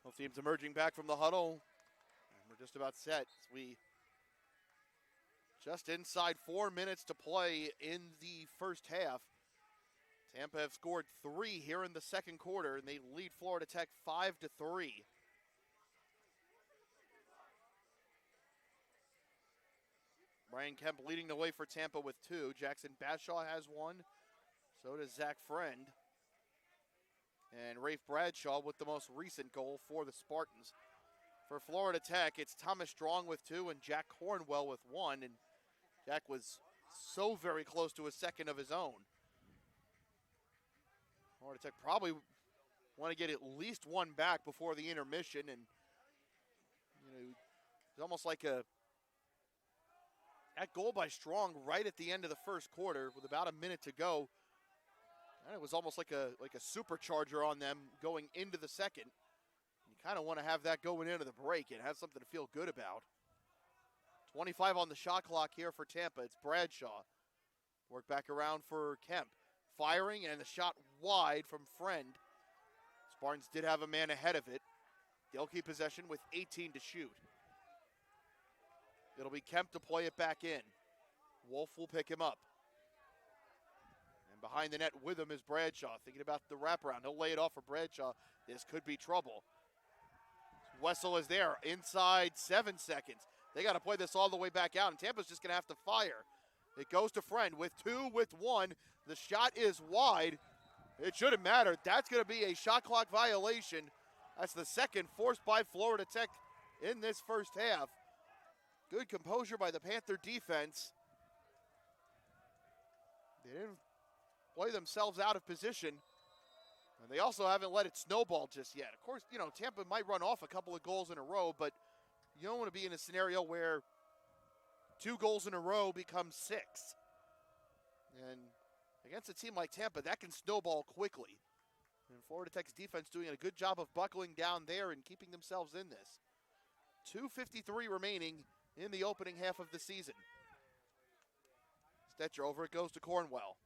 Both teams emerging back from the huddle. And we're just about set. We just inside 4 minutes to play in the first half. Tampa have scored 3 here in the second quarter, and they lead Florida Tech 5-3. Ryan Kemp leading the way for Tampa with 2. Jackson Bashaw has 1. So does Zach Friend. And Rafe Bradshaw with the most recent goal for the Spartans. For Florida Tech, it's Thomas Strong with 2 and Jack Cornwell with 1. And Jack was so very close to a second of his own. Florida Tech probably want to get at least one back before the intermission, and it's almost like that goal by Strong right at the end of the first quarter with about a minute to go. And it was almost like a supercharger on them going into the second. You kind of want to have that going into the break and have something to feel good about. 25 on the shot clock here for Tampa. It's Bradshaw. Work back around for Kemp. Firing, and the shot wide from Friend. Spartans did have a man ahead of it. They'll keep possession with 18 to shoot. It'll be Kemp to play it back in. Wolf will pick him up. And behind the net with him is Bradshaw. Thinking about the wraparound. He'll lay it off for Bradshaw. This could be trouble. Wessel is there. Inside 7 seconds. They got to play this all the way back out, and Tampa's just going to have to fire. It goes to Friend with 2, with 1. The shot is wide. It shouldn't matter. That's going to be a shot clock violation. That's the second forced by Florida Tech in this first half. Good composure by the Panther defense. They didn't play themselves out of position. And they also haven't let it snowball just yet. Of course, Tampa might run off a couple of goals in a row, but you don't want to be in a scenario where 2 goals in a row becomes 6. And against a team like Tampa, that can snowball quickly. And Florida Tech's defense doing a good job of buckling down there and keeping themselves in this. 2:53 remaining in the opening half of the season. Stetcher over it goes to Cornwell.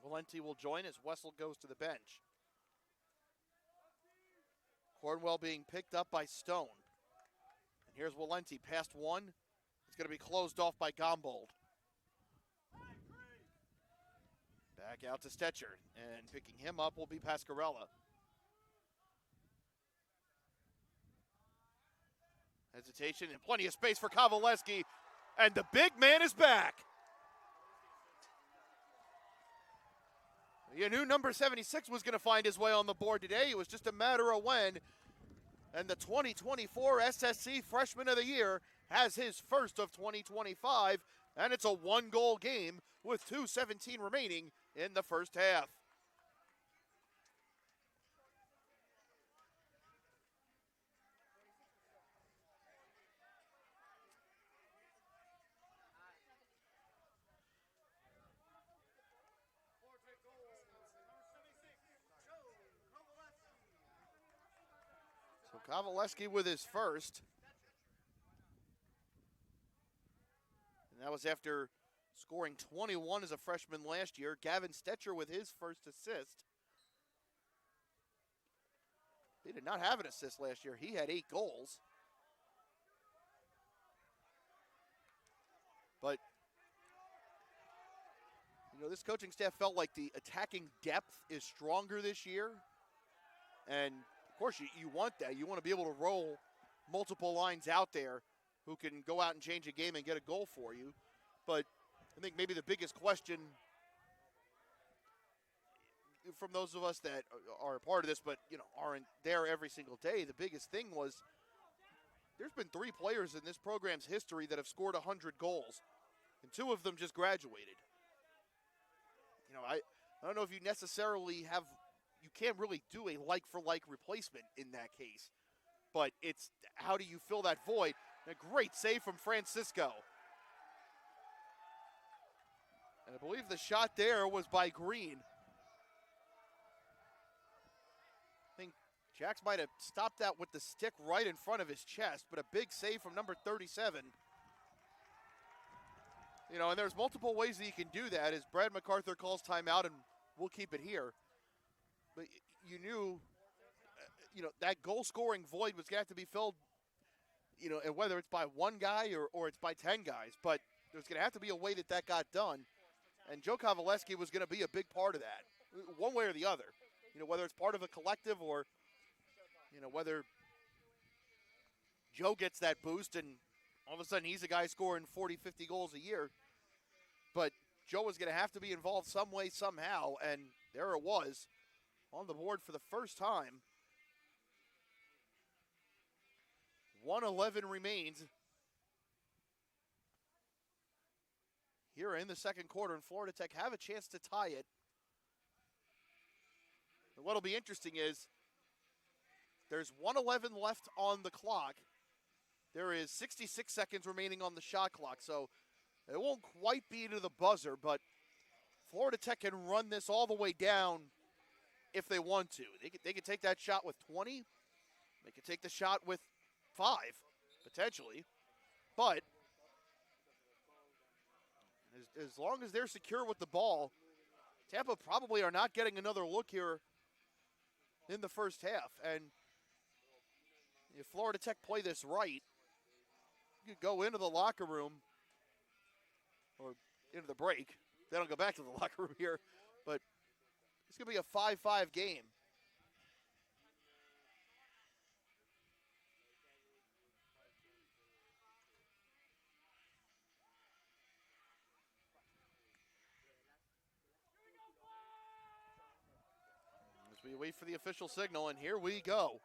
Valenti will join as Wessel goes to the bench. Cornwell being picked up by Stone. And here's Valenti, past 1. It's going to be closed off by Gombold. Back out to Stetcher, and picking him up will be Pascarella. Hesitation and plenty of space for Kowaleski, and the big man is back. You knew number 76 was going to find his way on the board today. It was just a matter of when. And the 2024 SSC Freshman of the Year has his first of 2025, and it's a 1-goal game with 2:17 remaining in the first half. So Kowaleski with his first. And that was after scoring 21 as a freshman last year. Gavin Stetcher with his first assist. He did not have an assist last year. He had 8 goals. But, this coaching staff felt like the attacking depth is stronger this year. And, of course, you want that. You want to be able to roll multiple lines out there who can go out and change a game and get a goal for you. But I think maybe the biggest question from those of us that are a part of this but, aren't there every single day, the biggest thing was there's been 3 players in this program's history that have scored 100 goals, and 2 of them just graduated. I don't know if you necessarily have – you can't really do a like-for-like replacement in that case, but it's how do you fill that void? And a great save from Francisco. And I believe the shot there was by Green. I think Jax might have stopped that with the stick right in front of his chest, but a big save from number 37. And there's multiple ways that you can do that as Brad MacArthur calls timeout, and we'll keep it here. But you knew, that goal-scoring void was going to have to be filled, and whether it's by 1 guy or it's by 10 guys. But there's going to have to be a way that got done. And Joe Kowaleski was going to be a big part of that, one way or the other. Whether it's part of a collective or, whether Joe gets that boost and all of a sudden he's a guy scoring 40, 50 goals a year. But Joe was going to have to be involved some way, somehow, and there it was on the board for the first time. 1:11 remains here in the second quarter, and Florida Tech have a chance to tie it And what'll be interesting is there's 1:11 left on the clock. There is 66 seconds remaining on the shot clock, so it won't quite be to the buzzer, but Florida Tech can run this all the way down if they want to. They could take that shot with 20. They could take the shot with 5, potentially. But as long as they're secure with the ball, Tampa probably are not getting another look here in the first half. And if Florida Tech play this right, you could go into the locker room or into the break. They don't go back to the locker room here, but it's going to be a 5-5 game. As we wait for the official signal, and here we go.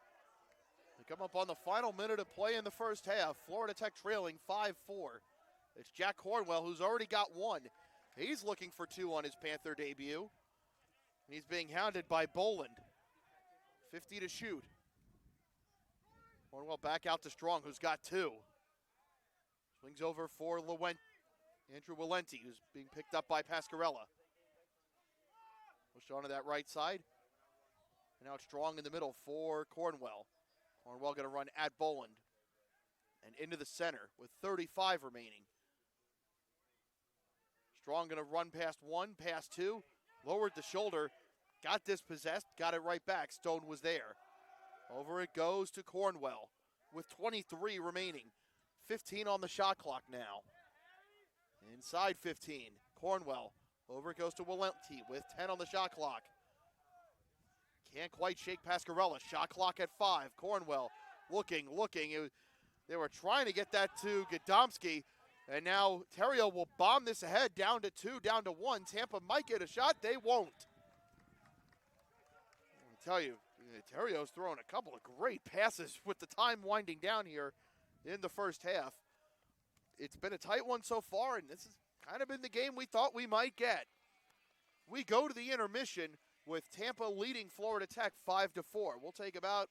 We come up on the final minute of play in the first half. Florida Tech trailing 5-4. It's Jack Cornwell, who's already got one. He's looking for 2 on his Panther debut. And he's being hounded by Boland. 50 to shoot. Cornwell back out to Strong, who's got 2. Swings over for Andrew Walenti, who's being picked up by Pascarella. Pushed onto that right side. And now it's Strong in the middle for Cornwell. Cornwell going to run at Boland. And into the center with 35 remaining. Strong going to run past 1, past 2. Lowered the shoulder. Got dispossessed. Got it right back. Stone was there. Over it goes to Cornwell with 23 remaining. 15 on the shot clock now. Inside 15. Cornwell. Over it goes to Walenti with 10 on the shot clock. Can't quite shake Pascarella. Shot clock at 5. Cornwell looking. They were trying to get that to Godomsky. And now Terrio will bomb this ahead down to 2, down to 1. Tampa might get a shot. They won't. I tell you, Terrio's throwing a couple of great passes with the time winding down here in the first half. It's been a tight one so far, and this has kind of been the game we thought we might get. We go to the intermission with Tampa leading Florida Tech 5-4. We'll take about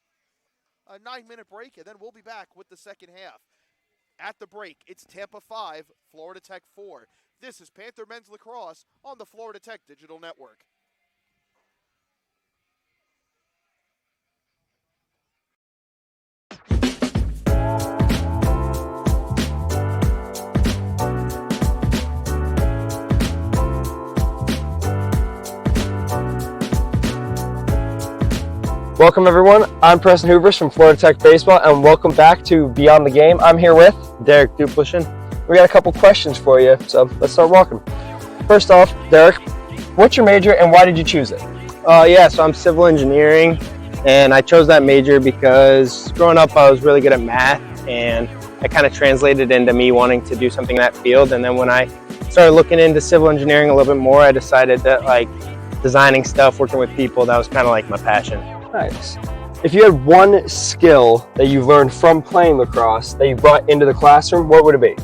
a 9-minute break, and then we'll be back with the second half. At the break, it's Tampa 5, Florida Tech 4. This is Panther Men's Lacrosse on the Florida Tech Digital Network. Welcome everyone, I'm Preston Hoovers from Florida Tech Baseball and welcome back to Beyond the Game. I'm here with Derek Duplishin. We got a couple questions for you, so let's start walking. First off, Derek, what's your major and why did you choose it? So I'm civil engineering and I chose that major because growing up I was really good at math and it kind of translated into me wanting to do something in that field. And then when I started looking into civil engineering a little bit more, I decided that designing stuff, working with people, that was kind of like my passion. Nice. If you had one skill that you learned from playing lacrosse that you brought into the classroom, what would it be?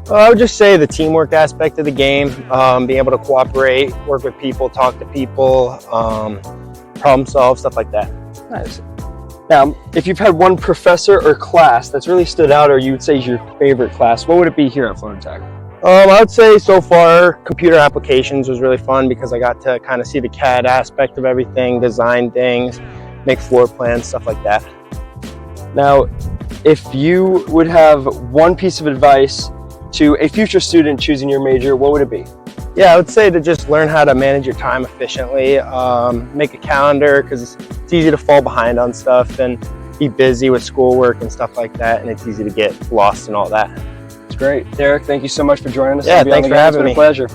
I would just say the teamwork aspect of the game, being able to cooperate, work with people, talk to people, problem solve, stuff like that. Nice. Now, if you've had one professor or class that's really stood out or you would say is your favorite class, what would it be here at Florida Tech? I would say so far computer applications was really fun because I got to kind of see the CAD aspect of everything, design things, make floor plans, stuff like that. Now, if you would have one piece of advice to a future student choosing your major, what would it be? Yeah, I would say to just learn how to manage your time efficiently, make a calendar because it's easy to fall behind on stuff and be busy with schoolwork and stuff like that, and it's easy to get lost in all that. It's great. Derek, thank you so much for joining us. Yeah, thanks for having me. It's been a pleasure.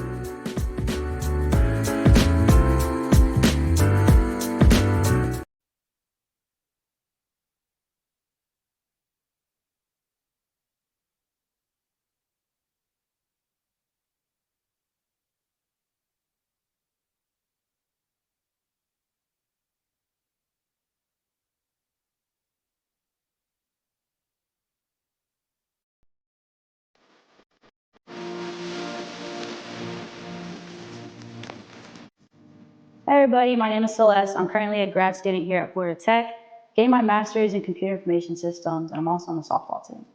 Hey everybody, my name is Celeste. I'm currently a grad student here at Florida Tech, getting my master's in computer information systems, and I'm also on the softball team.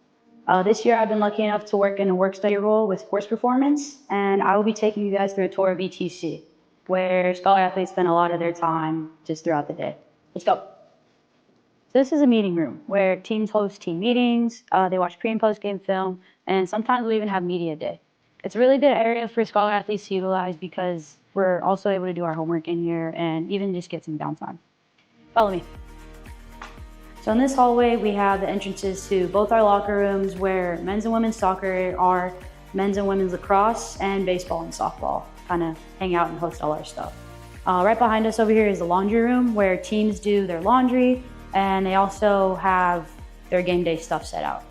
This year, I've been lucky enough to work in a work study role with sports performance, and I will be taking you guys through a tour of ETC, where scholar athletes spend a lot of their time just throughout the day. Let's go. So this is a meeting room where teams host team meetings, they watch pre and post game film, and sometimes we even have media day. It's a really good area for scholar athletes to utilize because we're also able to do our homework in here and even just get some downtime. Follow me. So in this hallway, we have the entrances to both our locker rooms where men's and women's soccer are, men's and women's lacrosse, and baseball and softball kind of hang out and host all our stuff. Right behind us over here is the laundry room where teams do their laundry, and they also have their game day stuff set out.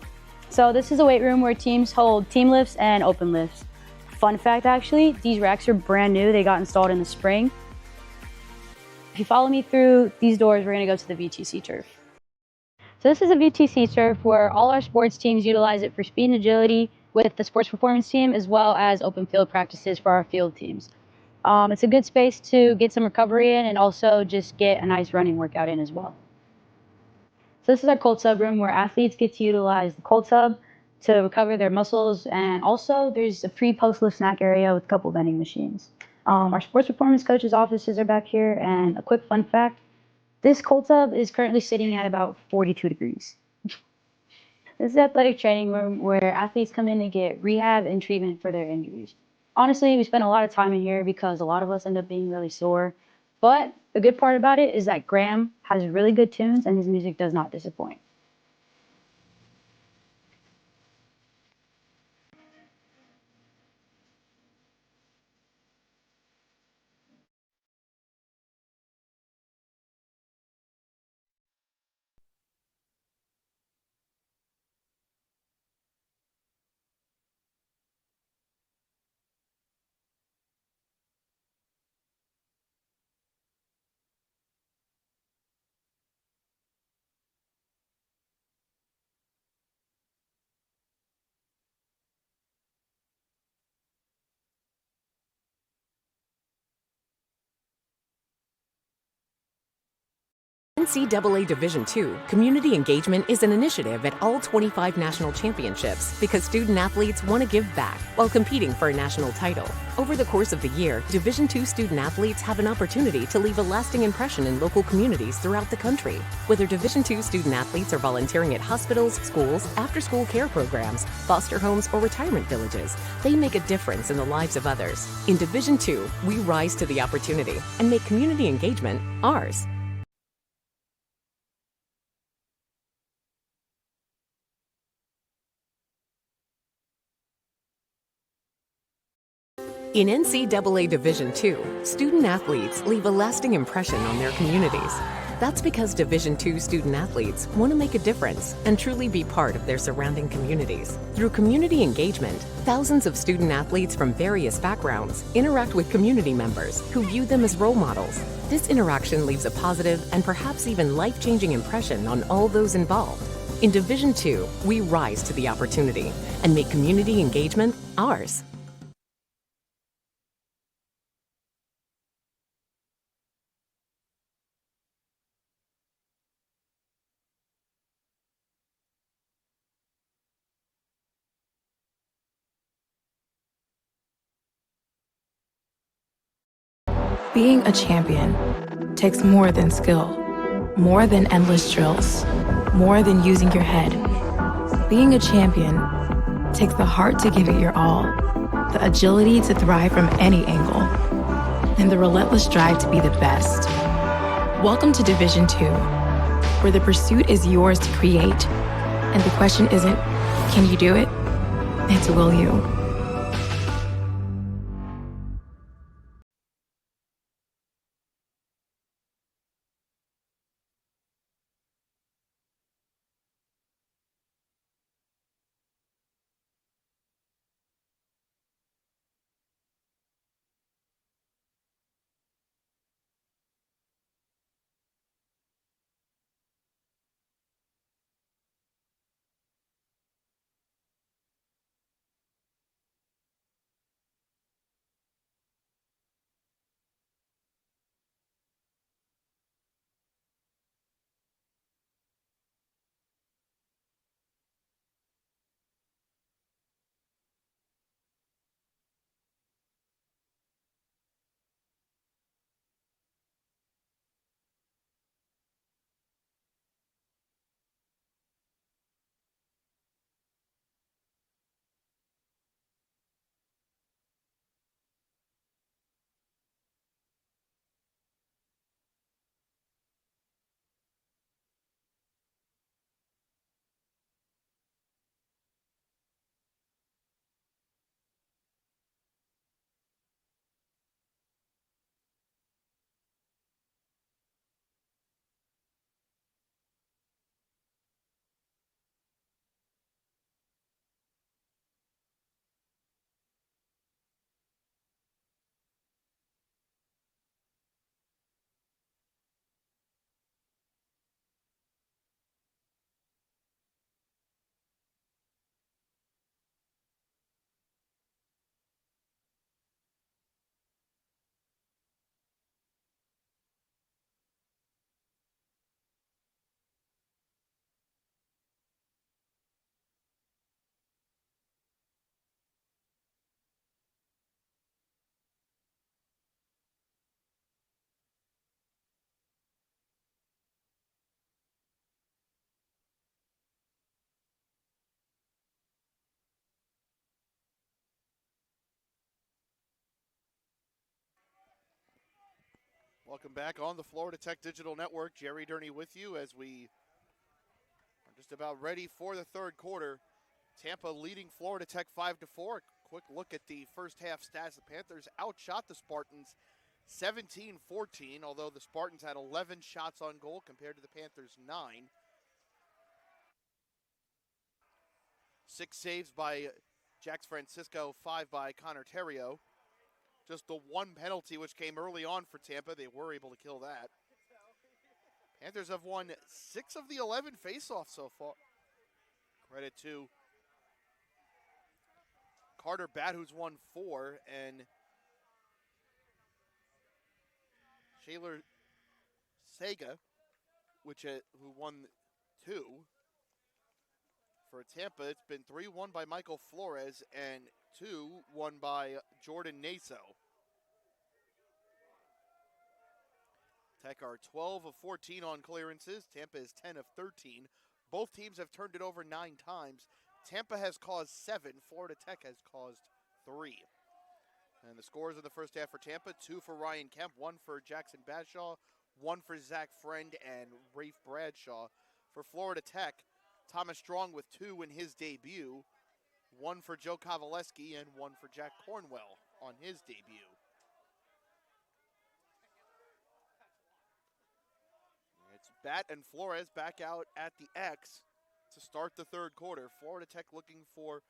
So this is a weight room where teams hold team lifts and open lifts. Fun fact, actually, these racks are brand new. They got installed in the spring. If you follow me through these doors, we're gonna go to the VTC turf. So this is a VTC turf where all our sports teams utilize it for speed and agility with the sports performance team, as well as open field practices for our field teams. It's a good space to get some recovery in and also just get a nice running workout in as well. So this is our cold tub room where athletes get to utilize the cold tub to recover their muscles, and also there's a pre-post lift snack area with a couple vending machines. Our sports performance coaches' offices are back here, and a quick fun fact, this cold tub is currently sitting at about 42 degrees. This is the athletic training room where athletes come in to get rehab and treatment for their injuries. Honestly, we spend a lot of time in here because a lot of us end up being really sore. But the good part about it is that Graham has really good tunes and his music does not disappoint. NCAA Division II Community Engagement is an initiative at all 25 national championships because student athletes want to give back while competing for a national title. Over the course of the year, Division II student athletes have an opportunity to leave a lasting impression in local communities throughout the country. Whether Division II student athletes are volunteering at hospitals, schools, after-school care programs, foster homes, or retirement villages, they make a difference in the lives of others. In Division II, we rise to the opportunity and make community engagement ours. In NCAA Division II, student athletes leave a lasting impression on their communities. That's because Division II student athletes want to make a difference and truly be part of their surrounding communities. Through community engagement, thousands of student athletes from various backgrounds interact with community members who view them as role models. This interaction leaves a positive and perhaps even life-changing impression on all those involved. In Division II, we rise to the opportunity and make community engagement ours. Being a champion takes more than skill, more than endless drills, more than using your head. Being a champion takes the heart to give it your all, the agility to thrive from any angle, and the relentless drive to be the best. Welcome to Division II, where the pursuit is yours to create, and the question isn't, can you do it? It's, will you? Welcome back on the Florida Tech Digital Network. Jerry Durney with you as we are just about ready for the third quarter. Tampa leading Florida Tech 5-4. Quick look at the first half stats. The Panthers outshot the Spartans 17-14, although the Spartans had 11 shots on goal compared to the Panthers' 9. 6 saves by Jax Francisco, 5 by Connor Terrio. Just the one penalty which came early on for Tampa. They were able to kill that. Panthers have won 6 of the 11 faceoffs so far. Credit to Carter Batt, who's won 4, and Shaler Sega, who won 2. For Tampa, it's been 3 won by Michael Flores and 2 won by Jordan Naso. Tech are 12 of 14 on clearances. Tampa is 10 of 13. Both teams have turned it over 9 times. Tampa has caused 7. Florida Tech has caused 3. And the scores in the first half for Tampa: 2 for Ryan Kemp, 1 for Jackson Bashaw, 1 for Zach Friend and Rafe Bradshaw. For Florida Tech, Thomas Strong with 2 in his debut, 1 for Joe Kovaleski and 1 for Jack Cornwell on his debut. It's Batt and Flores back out at the X to start the third quarter. Florida Tech looking for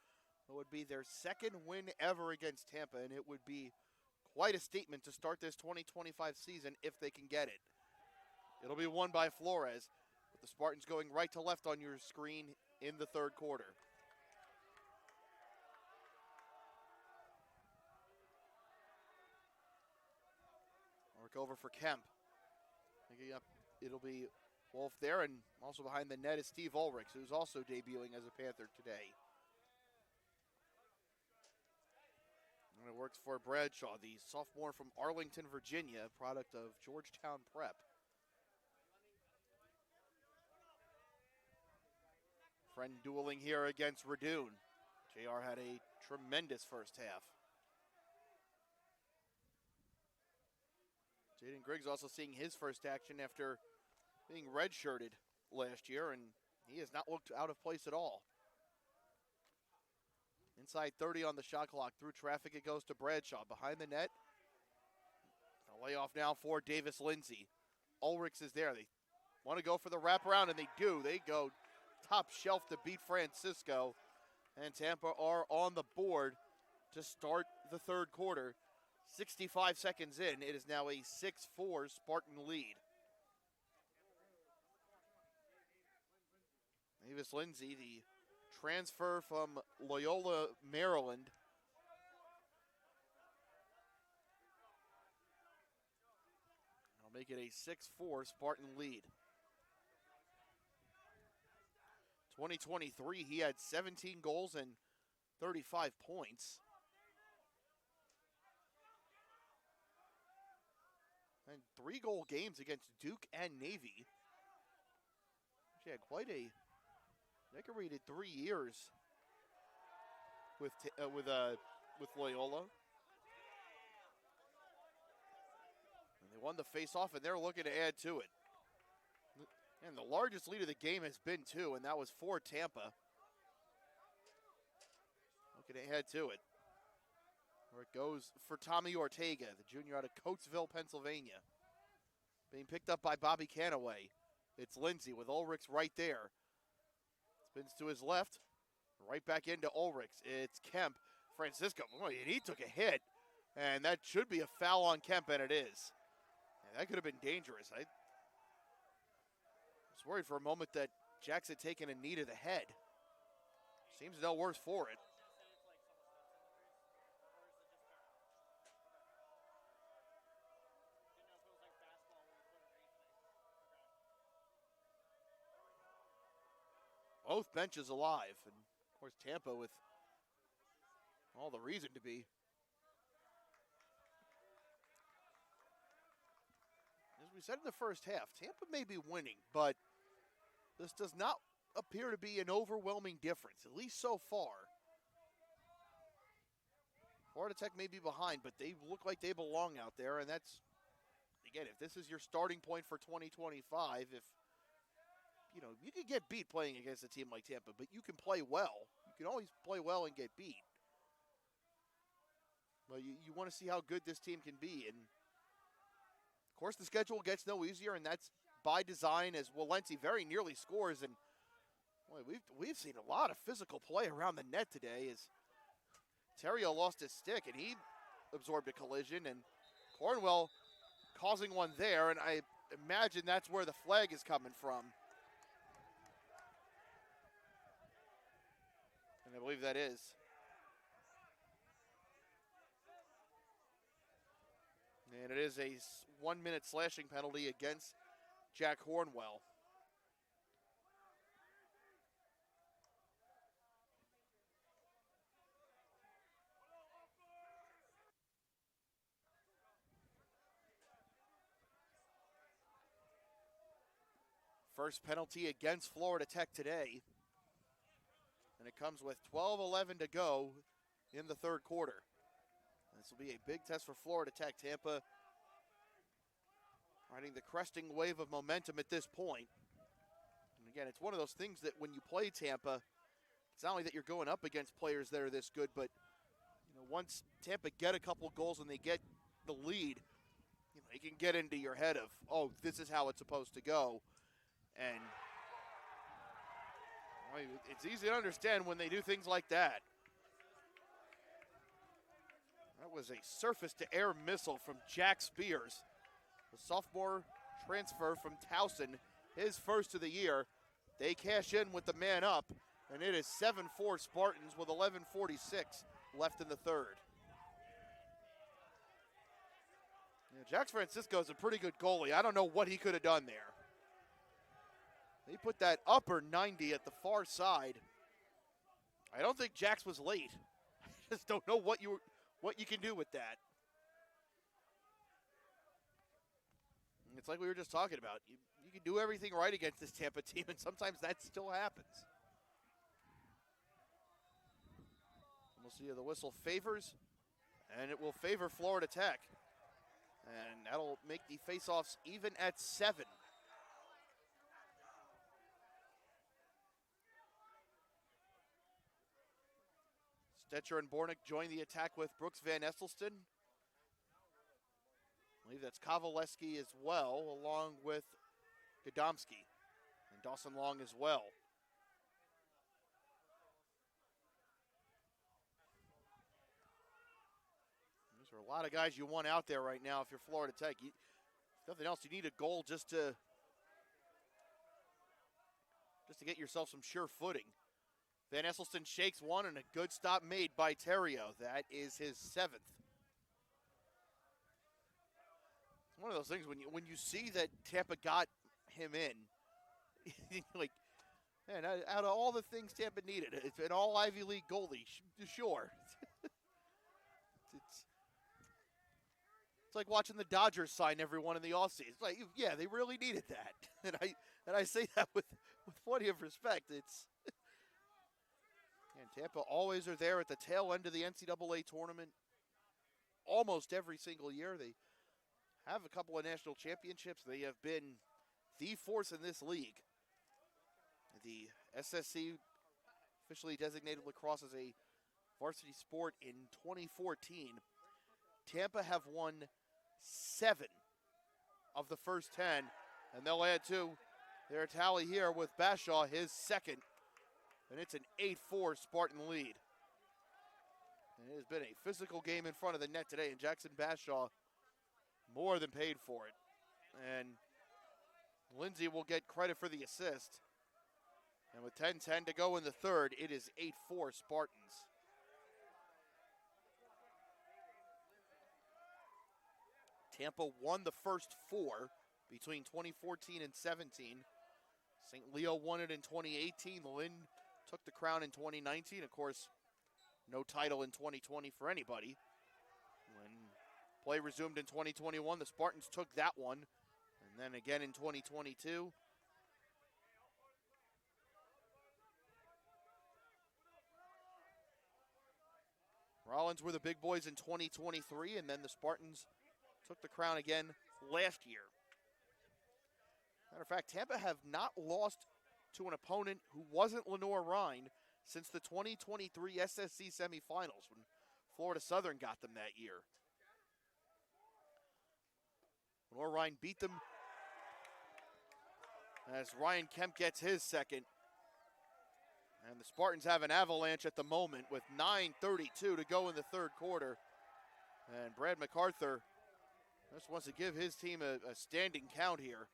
what would be their second win ever against Tampa, and it would be quite a statement to start this 2025 season if they can get it. It'll be won by Flores, with the Spartans going right to left on your screen in the third quarter. Work over for Kemp. Picking up, it'll be Wolf there, and also behind the net is Steve Ulrichs, who's also debuting as a Panther today. And it works for Bradshaw, the sophomore from Arlington, Virginia, product of Georgetown Prep. Friend dueling here against Radoon. JR had a tremendous first half. Jaden Griggs also seeing his first action after being redshirted last year, and he has not looked out of place at all. Inside 30 on the shot clock. Through traffic, it goes to Bradshaw. Behind the net. A layoff now for Davis Lindsay. Ulrichs is there. They want to go for the wraparound, and they do. They go top shelf to beat Francisco. And Tampa are on the board to start the third quarter. 65 seconds in, it is now a 6-4 Spartan lead. Davis Lindsay, the transfer from Loyola, Maryland. I'll make it a 6-4 Spartan lead. 2023, he had 17 goals and 35 points. And 3-goal games against Duke and Navy. She had quite a decorated 3 years with Loyola. And they won the face-off, and they're looking to add to it. And the largest lead of the game has been 2, and that was for Tampa. Looking to add to it. Where it goes for Tommy Ortega, the junior out of Coatesville, Pennsylvania. Being picked up by Bobby Canaway. It's Lindsay with Ulrichs right there. Spins to his left. Right back into Ulrichs. It's Kemp. Francisco, boy, and he took a hit. And that should be a foul on Kemp, and it is. And that could have been dangerous. I was worried for a moment that Jax had taken a knee to the head. Seems no worse for it. Both benches alive, and of course Tampa with all the reason to be. As we said in the first half, Tampa may be winning, but this does not appear to be an overwhelming difference, at least so far. Florida Tech may be behind, but they look like they belong out there, and that's again, if this is your starting point for 2025, if, you can get beat playing against a team like Tampa, but you can play well. You can always play well and get beat. But you want to see how good this team can be. And, of course, the schedule gets no easier, and that's by design as Walensky very nearly scores. And boy, we've seen a lot of physical play around the net today as Terrio lost his stick, and he absorbed a collision. And Cornwell causing one there, and I imagine that's where the flag is coming from. And I believe that is. And it is a 1 minute slashing penalty against Jack Hornwell. First penalty against Florida Tech today. And it comes with 12:11 to go in the third quarter. This will be a big test for Florida Tech. Tampa riding the cresting wave of momentum at this point. And again, it's one of those things that when you play Tampa, it's not only that you're going up against players that are this good, but once Tampa get a couple goals and they get the lead, it can get into your head of, oh, this is how it's supposed to go. And it's easy to understand when they do things like that. That was a surface-to-air missile from Jack Spears, the sophomore transfer from Towson, his first of the year. They cash in with the man up, and it is 7-4 Spartans with 11:46 left in the third. Jax Francisco's a pretty good goalie. I don't know what he could have done there. He put that upper 90 at the far side. I don't think Jax was late. I just don't know what you can do with that. It's like we were just talking about. You can do everything right against this Tampa team, and sometimes that still happens. We'll see if the whistle favors, and it will favor Florida Tech. And that'll make the faceoffs even at 7. Stetcher and Bornick join the attack with Brooks Van Esselston. I believe that's Kovaleski as well, along with Gadomski and Dawson Long as well. Those are a lot of guys you want out there right now if you're Florida Tech. If nothing else, you need a goal just to get yourself some sure footing. Van Esselston shakes one, and a good stop made by Terrio. That is his 7th. It's one of those things when you see that Tampa got him in, like, man, out of all the things Tampa needed, it's an all Ivy League goalie, sure. it's like watching the Dodgers sign everyone in the offseason. It's like, yeah, they really needed that, and I say that with plenty of respect. And Tampa always are there at the tail end of the NCAA tournament almost every single year. They have a couple of national championships. They have been the force in this league. The SSC officially designated lacrosse as a varsity sport in 2014. Tampa have won 7 of the first 10, and they'll add to their tally here with Bashaw, his 2nd. And it's an 8-4 Spartan lead. And it has been a physical game in front of the net today, and Jackson Bashaw more than paid for it. And Lindsay will get credit for the assist. And with 10:10 to go in the third, it is 8-4 Spartans. Tampa won the first 4 between 2014 and 17. St. Leo won it in 2018. Lynn took the crown in 2019. Of course, no title in 2020 for anybody. When play resumed in 2021, the Spartans took that one. And then again in 2022. Rollins were the big boys in 2023, and then the Spartans took the crown again last year. Matter of fact, Tampa have not lost to an opponent who wasn't Lenore Rhine since the 2023 SSC semifinals when Florida Southern got them that year. Lenore Rhine beat them as Ryan Kemp gets his second. And the Spartans have an avalanche at the moment with 9:32 to go in the third quarter. And Brad MacArthur just wants to give his team a standing count here.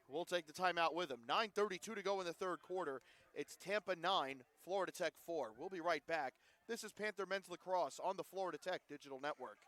We'll take the timeout with him. 9:32 to go in the third quarter. It's Tampa 9, Florida Tech 4. We'll be right back. This is Panther Men's Lacrosse on the Florida Tech Digital Network.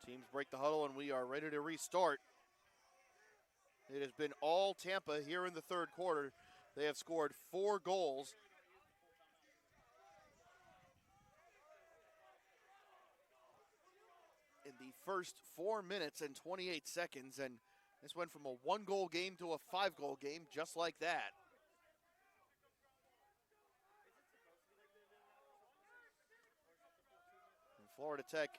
Teams break the huddle and we are ready to restart. It has been all Tampa here in the third quarter. They have scored 4 goals. In the first 4 minutes and 28 seconds, and this went from a 1-goal game to a 5-goal game just like that. And Florida Tech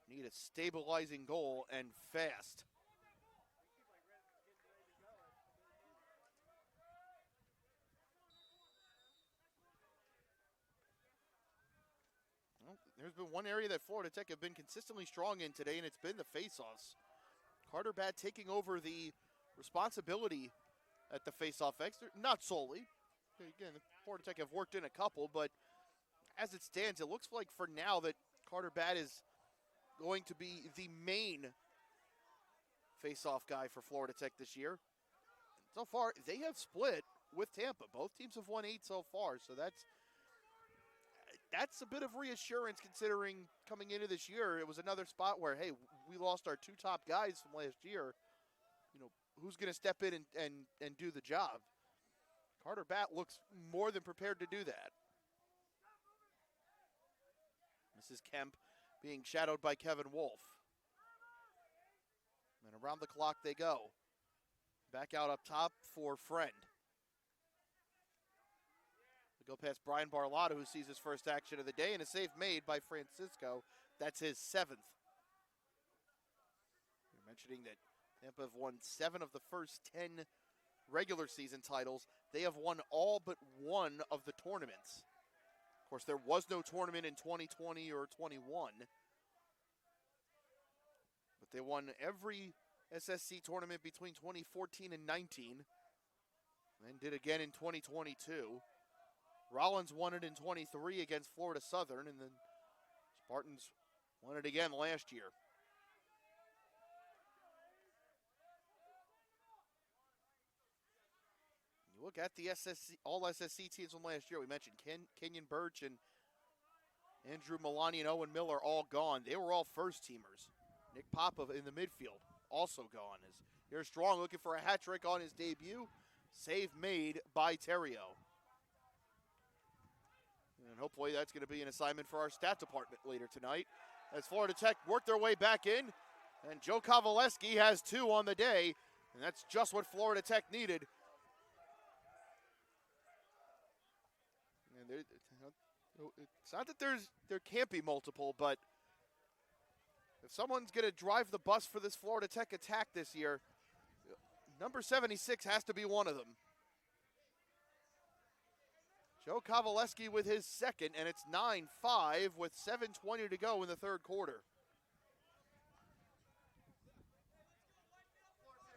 need a stabilizing goal and fast. Well, there's been one area that Florida Tech have been consistently strong in today, and it's been the faceoffs. Carter Batt taking over the responsibility at the faceoff X, not solely. Again, Florida Tech have worked in a couple, but as it stands, it looks like for now that Carter Batt is going to be the main face-off guy for Florida Tech this year. So far, they have split with Tampa. Both teams have won 8 so far, so that's a bit of reassurance considering coming into this year, it was another spot where, hey, we lost our 2 top guys from last year. You know, who's going to step in and do the job? Carter Batt looks more than prepared to do that. Mrs. Kemp being shadowed by Kevin Wolf. And around the clock they go. Back out up top for Friend. We go past Brian Barlotta, who sees his first action of the day, and a save made by Francisco. That's his 7th. You're mentioning that Tampa have won 7 of the first 10 regular season titles. They have won all but 1 of the tournaments. Of course, there was no tournament in 2020 or 21. But they won every SSC tournament between 2014 and 19. And did again in 2022. Rollins won it in 23 against Florida Southern. And then Spartans won it again last year. Look at the SSC, all SSC teams from last year. We mentioned Kenyon Birch and Andrew Milani and Owen Miller all gone. They were all first teamers. Nick Papa in the midfield also gone. As here's Strong looking for a hat trick on his debut. Save made by Terrio. And hopefully that's going to be an assignment for our stat department later tonight. As Florida Tech work their way back in. And Joe Kovaleski has 2 on the day. And that's just what Florida Tech needed. And it's not that there can't be multiple, but if someone's going to drive the bus for this Florida Tech attack this year, number 76 has to be one of them. Joe Kowaleski with his second, and it's 9-5 with 7:20 to go in the third quarter.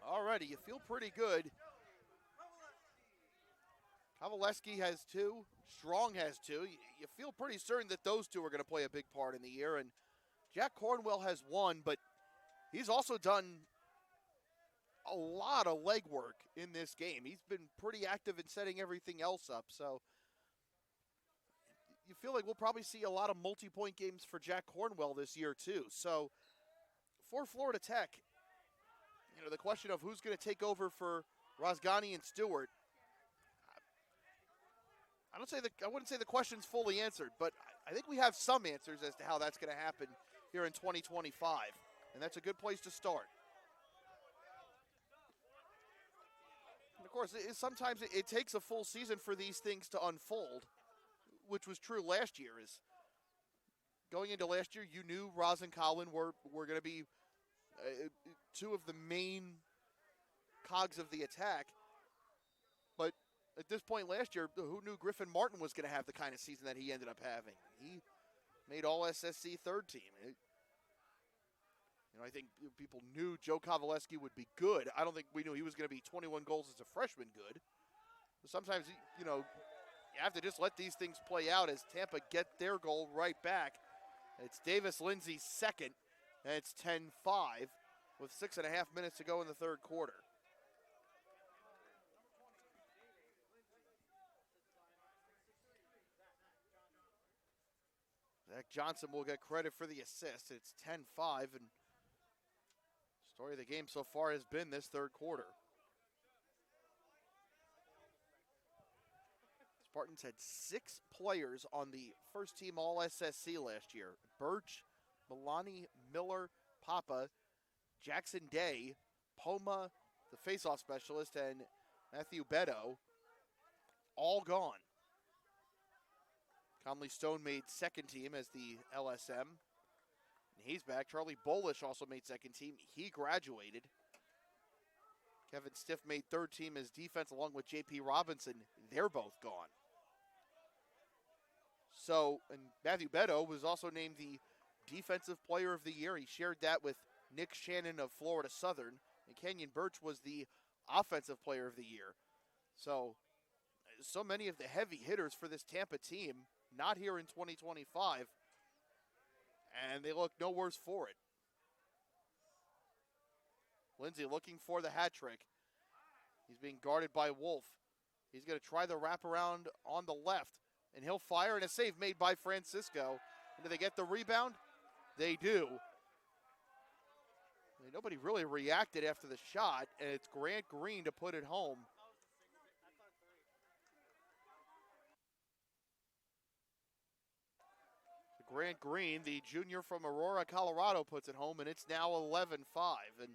Alrighty, you feel pretty good. Kowaleski has two. Strong has two. You feel pretty certain that those two are going to play a big part in the year. And Jack Cornwell has one, but he's also done a lot of legwork in this game. He's been pretty active in setting everything else up. So you feel like we'll probably see a lot of multi-point games for Jack Cornwell this year too. So for Florida Tech, the question of who's going to take over for Rosgani and Stewart, I wouldn't say the question's fully answered, but I think we have some answers as to how that's going to happen here in 2025, and that's a good place to start. And of course, sometimes it takes a full season for these things to unfold, which was true last year. Is going into last year, you knew Roz and Colin were going to be two of the main cogs of the attack, but at this point last year, who knew Griffin Martin was going to have the kind of season that he ended up having? He made all SSC third team. I think people knew Joe Kowaleski would be good. I don't think we knew he was going to be 21 goals as a freshman good. But sometimes, you have to just let these things play out as Tampa get their goal right back. It's Davis Lindsay's second, and it's 10-5 with 6.5 minutes to go in the third quarter. Zach Johnson will get credit for the assist. It's 10-5, and story of the game so far has been this third quarter. Spartans had 6 players on the first team All-SSC last year. Birch, Milani, Miller, Papa, Jackson Day, Poma, the faceoff specialist, and Matthew Beto, all gone. Conley Stone made second team as the LSM. And he's back. Charlie Bolish also made second team. He graduated. Kevin Stiff made third team as defense along with J.P. Robinson. They're both gone. So, and Matthew Beto was also named the Defensive Player of the Year. He shared that with Nick Shannon of Florida Southern. And Kenyon Birch was the Offensive Player of the Year. So many of the heavy hitters for this Tampa team not here in 2025, and they look no worse for it. Lindsay looking for the hat trick. He's being guarded by Wolf. He's going to try the wraparound on the left, and he'll fire, and a save made by Francisco. And do they get the rebound? They do. Nobody really reacted after the shot, and it's Grant Green to put it home. Grant Green, the junior from Aurora, Colorado, puts it home, and it's now 11-5. And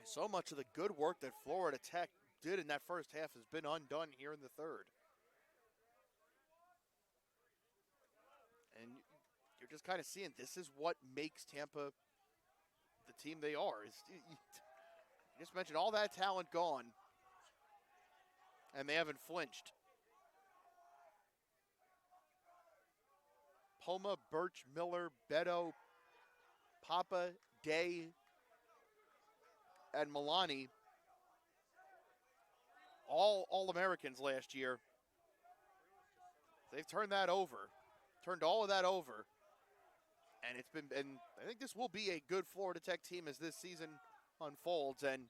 so much of the good work that Florida Tech did in that first half has been undone here in the third. And you're just kind of seeing this is what makes Tampa the team they are. You just mentioned all that talent gone, and they haven't flinched. Poma, Birch, Miller, Beto, Papa, Day, and Milani, all Americans last year. They've turned all of that over. And I think this will be a good Florida Tech team as this season unfolds. And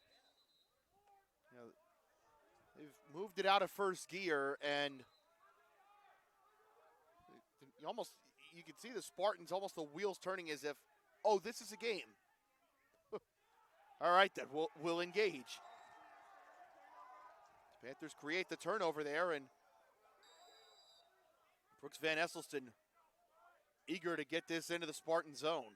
they've moved it out of first gear, and you can see the Spartans, almost the wheels turning as if, oh, this is a game. All right, then, we'll engage. Panthers create the turnover there, and Brooks Van Esselston eager to get this into the Spartan zone.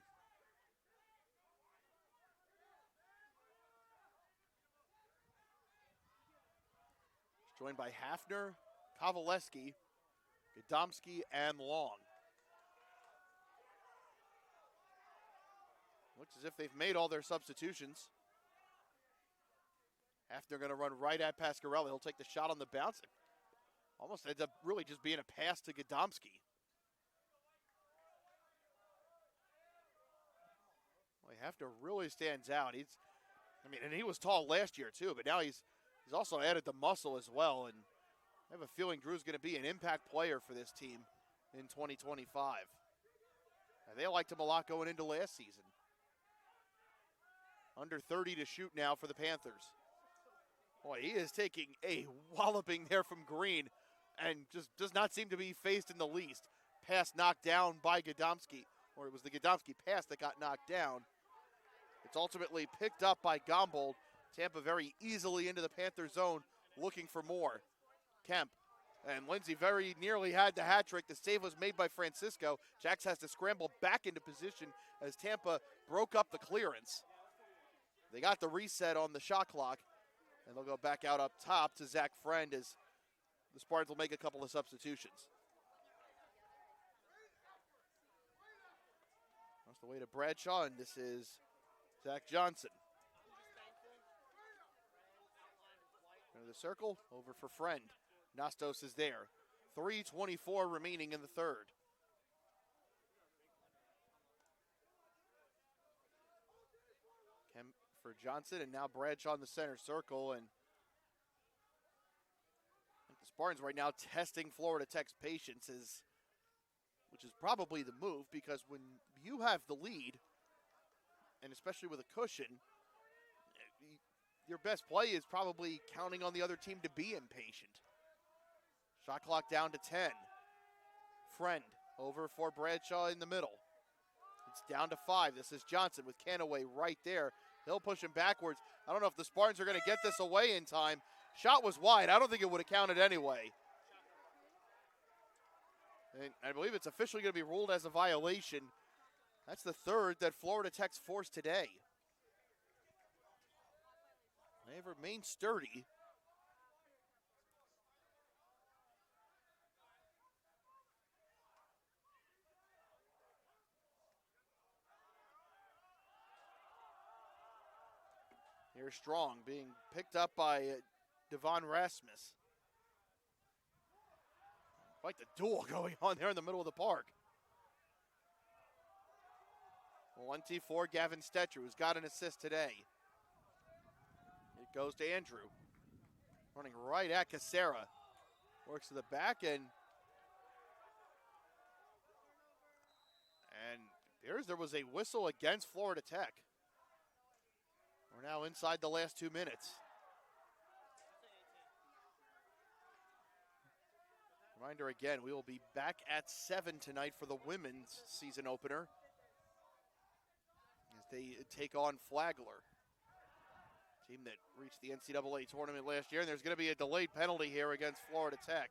He's joined by Hafner, Kowaleski, Godomsky, and Long. Looks as if they've made all their substitutions. Hafner going to run right at Pasquarelli. He'll take the shot on the bounce. Almost ends up really just being a pass to Gadomski. Well, Hefner really stands out. And he was tall last year too, but now he's also added the muscle as well. And I have a feeling Drew's going to be an impact player for this team in 2025. And they liked him a lot going into last season. Under 30 to shoot now for the Panthers. Boy, he is taking a walloping there from Green and just does not seem to be phased in the least. Pass knocked down by Gadomski, or it was the Gadomski pass that got knocked down. It's ultimately picked up by Gombold. Tampa very easily into the Panther zone, looking for more. Kemp and Lindsay very nearly had the hat trick. The save was made by Francisco. Jax has to scramble back into position as Tampa broke up the clearance. They got the reset on the shot clock, and they'll go back out up top to Zach Friend as the Spartans will make a couple of substitutions. That's the way to Bradshaw, and this is Zach Johnson. Into the circle, over for Friend. Nastos is there. 3:24 remaining in the third. Kemp for Johnson, and now Bradshaw in the center circle, and I think the Spartans right now testing Florida Tech's patience, which is probably the move, because when you have the lead, and especially with a cushion, your best play is probably counting on the other team to be impatient. Shot clock down to 10. Friend over for Bradshaw in the middle. It's down to 5. This is Johnson with Canaway right there. He'll push him backwards. I don't know if the Spartans are going to get this away in time. Shot was wide. I don't think it would have counted anyway. And I believe it's officially going to be ruled as a violation. That's the third that Florida Tech's forced today. They've remained sturdy. Here's Strong being picked up by Devon Rasmus. Quite the duel going on there in the middle of the park. 1T for Gavin Stetcher, who's got an assist today. It goes to Andrew. Running right at Casera. Works to the back and there was a whistle against Florida Tech. We're now inside the last 2 minutes. Reminder again, we will be back at 7 tonight for the women's season opener as they take on Flagler, team that reached the NCAA tournament last year. And there's going to be a delayed penalty here against Florida Tech.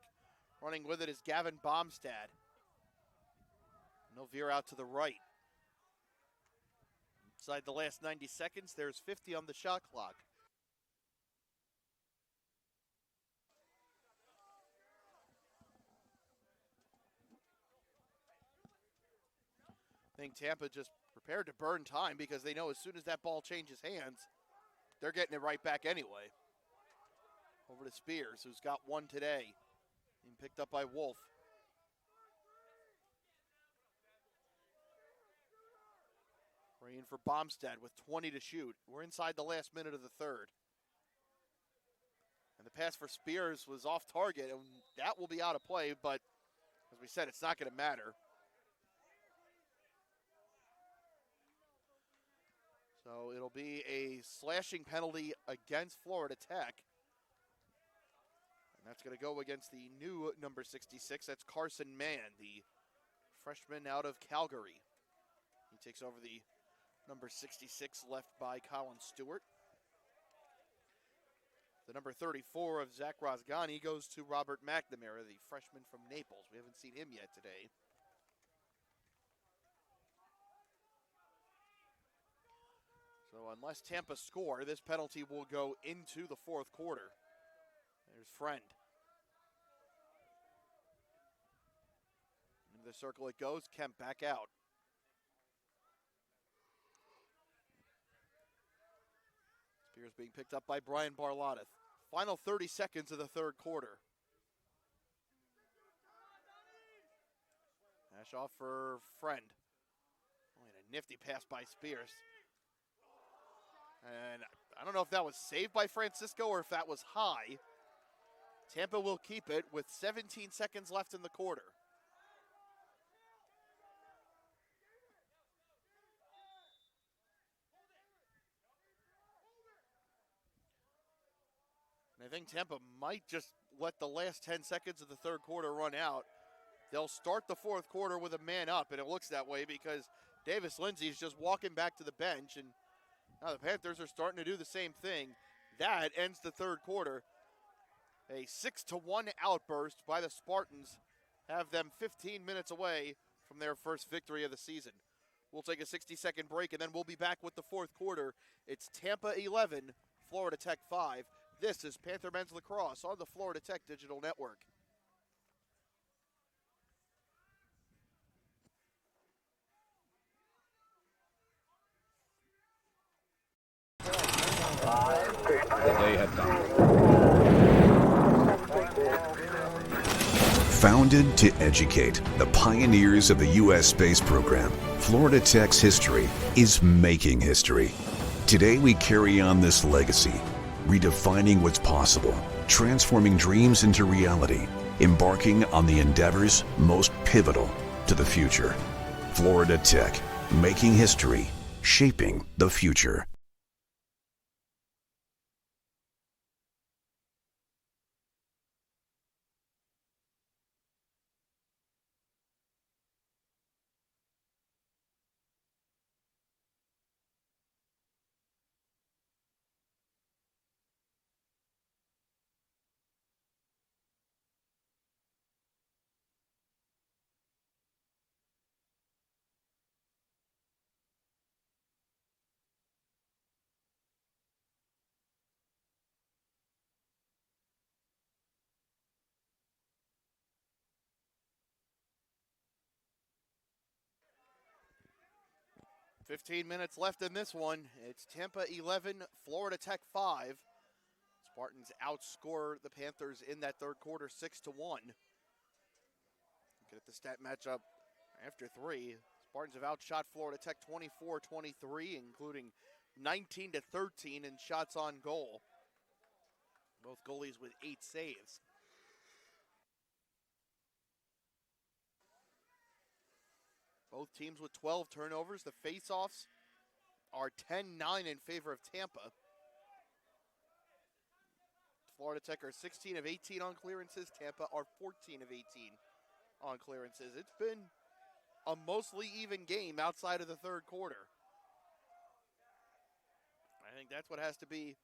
Running with it is Gavin Bomstad. And they'll veer out to the right. Inside the last 90 seconds, there's 50 on the shot clock. I think Tampa just prepared to burn time because they know as soon as that ball changes hands, they're getting it right back anyway. Over to Spears, who's got one today. Being picked up by Wolf. Praying for Bomstad with 20 to shoot. We're inside the last minute of the third. And the pass for Spears was off target, and that will be out of play, but as we said, it's not going to matter. So it'll be a slashing penalty against Florida Tech. And that's going to go against the new number 66. That's Carson Mann, the freshman out of Calgary. He takes over the number 66 left by Colin Stewart. The number 34 of Zach Rosgani goes to Robert McNamara, the freshman from Naples. We haven't seen him yet today. So unless Tampa score, this penalty will go into the fourth quarter. There's Friend. Into the circle it goes. Kemp back out. Spears being picked up by Brian Barlotta. Final 30 seconds of the third quarter. Dash off for Friend. Oh, and a nifty pass by Spears. And I don't know if that was saved by Francisco or if that was high. Tampa will keep it with 17 seconds left in the quarter. And I think Tampa might just let the last 10 seconds of the third quarter run out. They'll start the fourth quarter with a man up, and it looks that way because Davis Lindsay is just walking back to the bench, and now the Panthers are starting to do the same thing. That ends the third quarter. A 6-1 outburst by the Spartans have them 15 minutes away from their first victory of the season. We'll take a 60-second break, and then we'll be back with the fourth quarter. It's Tampa 11, Florida Tech 5. This is Panther Men's Lacrosse on the Florida Tech Digital Network. The day had come. Founded to educate the pioneers of the U.S. space program, Florida Tech's history is making history. Today we carry on this legacy, redefining what's possible, transforming dreams into reality, embarking on the endeavors most pivotal to the future. Florida Tech, making history, shaping the future. "15 minutes left in this one. It's Tampa 11, Florida Tech 5. Spartans outscore the Panthers in that third quarter 6-1. Look at the stat matchup after three. Spartans have outshot Florida Tech 24-23, including 19-13 in shots on goal. Both goalies with 8 saves. Both teams with 12 turnovers. The faceoffs are 10-9 in favor of Tampa. Florida Tech are 16 of 18 on clearances. Tampa are 14 of 18 on clearances. It's been a mostly even game outside of the third quarter. I think that's what has to be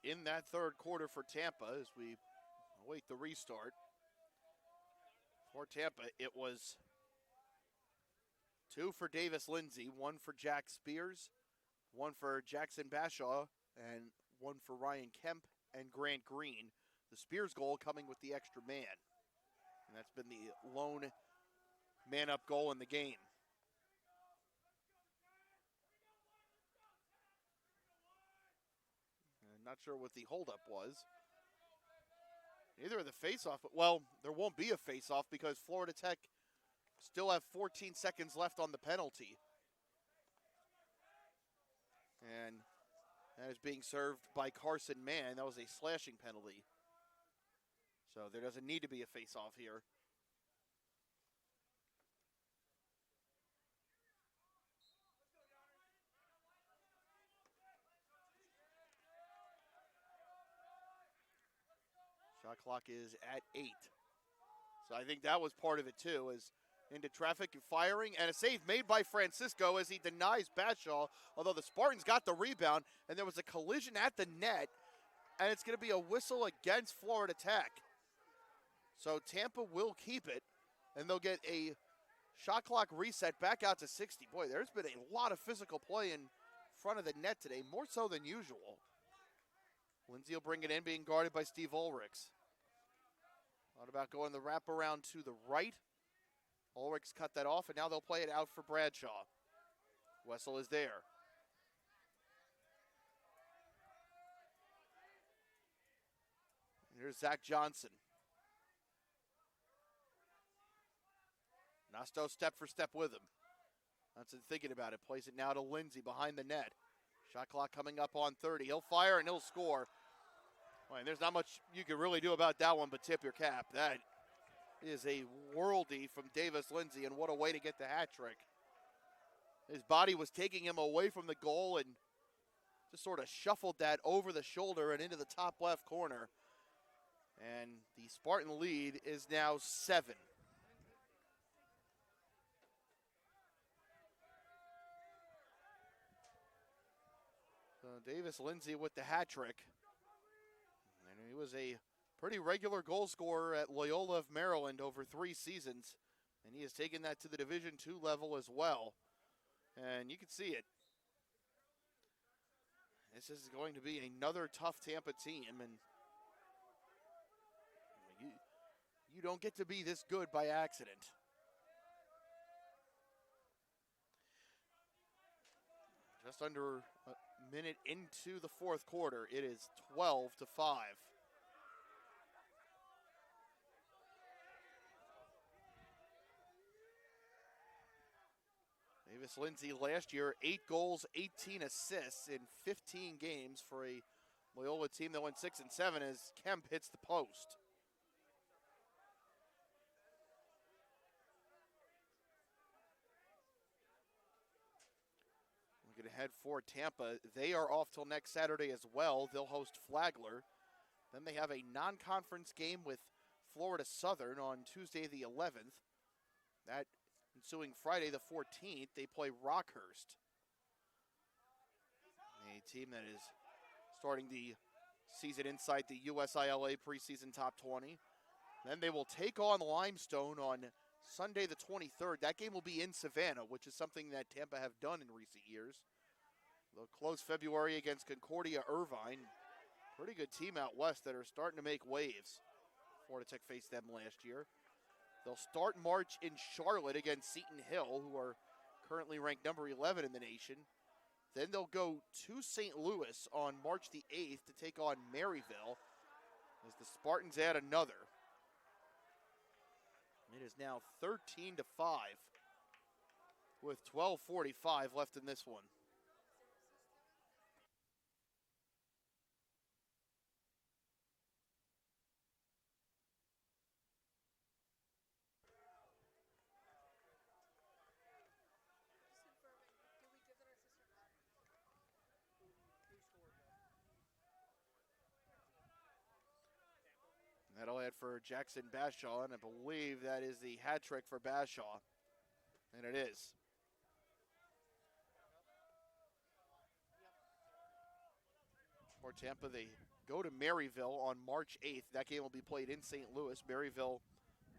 in that third quarter for Tampa as we await the restart. For Tampa, it was 2 for Davis Lindsay, 1 for Jack Spears, 1 for Jackson Bashaw, and 1 for Ryan Kemp and Grant Green. The Spears goal coming with the extra man. And that's been the lone man-up goal in the game. Not sure what the holdup was. Neither of the face-off. Well, there won't be a face-off because Florida Tech still have 14 seconds left on the penalty. And that is being served by Carson Mann. That was a slashing penalty. So there doesn't need to be a face-off here. Shot clock is at 8. So I think that was part of it too, as into traffic and firing, and a save made by Francisco as he denies Bashaw, although the Spartans got the rebound, and there was a collision at the net, and it's going to be a whistle against Florida Tech. So Tampa will keep it, and they'll get a shot clock reset back out to 60. Boy, there's been a lot of physical play in front of the net today, more so than usual. Lindsay will bring it in, being guarded by Steve Ulrichs. Thought about going the wraparound to the right. Ulrich's cut that off, and now they'll play it out for Bradshaw. Wessel is there. Here's Zach Johnson. Nasto step for step with him. Johnson thinking about it. Plays it now to Lindsay behind the net. Shot clock coming up on 30. He'll fire and he'll score. Well, and there's not much you can really do about that one but tip your cap. That is a worldie from Davis Lindsay, and what a way to get the hat trick. His body was taking him away from the goal and just sort of shuffled that over the shoulder and into the top left corner. And the Spartan lead is now 7. So Davis Lindsay with the hat trick. And he was a pretty regular goal scorer at Loyola of Maryland over 3 seasons. And he has taken that to the Division II level as well. And you can see it. This is going to be another tough Tampa team. And you don't get to be this good by accident. Just under a minute into the fourth quarter, it is 12-5. Davis Lindsay last year, 8 goals, 18 assists in 15 games for a Loyola team that went 6-7 as Kemp hits the post. Looking ahead for Tampa, they are off till next Saturday as well. They'll host Flagler. Then they have a non-conference game with Florida Southern on Tuesday the 11th. That ensuing Friday the 14th, they play Rockhurst, a team that is starting the season inside the USILA preseason top 20. Then they will take on Limestone on Sunday the 23rd. That game will be in Savannah, which is something that Tampa have done in recent years. They'll close February against Concordia Irvine. Pretty good team out west that are starting to make waves. Florida Tech faced them last year. They'll start March in Charlotte against Seton Hill, who are currently ranked number 11 in the nation. Then they'll go to St. Louis on March the 8th to take on Maryville as the Spartans add another. It is now 13-5 with 12:45 left in this one. That'll add for Jackson Bashaw, and I believe that is the hat trick for Bashaw. And it is. For Tampa, they go to Maryville on March 8th. That game will be played in St. Louis. Maryville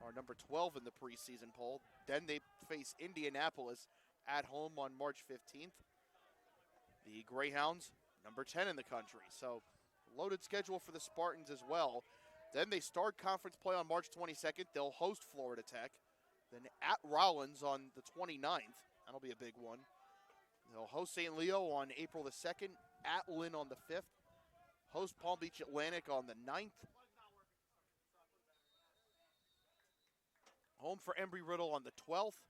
are number 12 in the preseason poll. Then they face Indianapolis at home on March 15th. The Greyhounds, number 10 in the country. So, loaded schedule for the Spartans as well. Then they start conference play on March 22nd. They'll host Florida Tech. Then at Rollins on the 29th. That'll be a big one. They'll host St. Leo on April the 2nd. At Lynn on the 5th. Host Palm Beach Atlantic on the 9th. Home for Embry-Riddle on the 12th.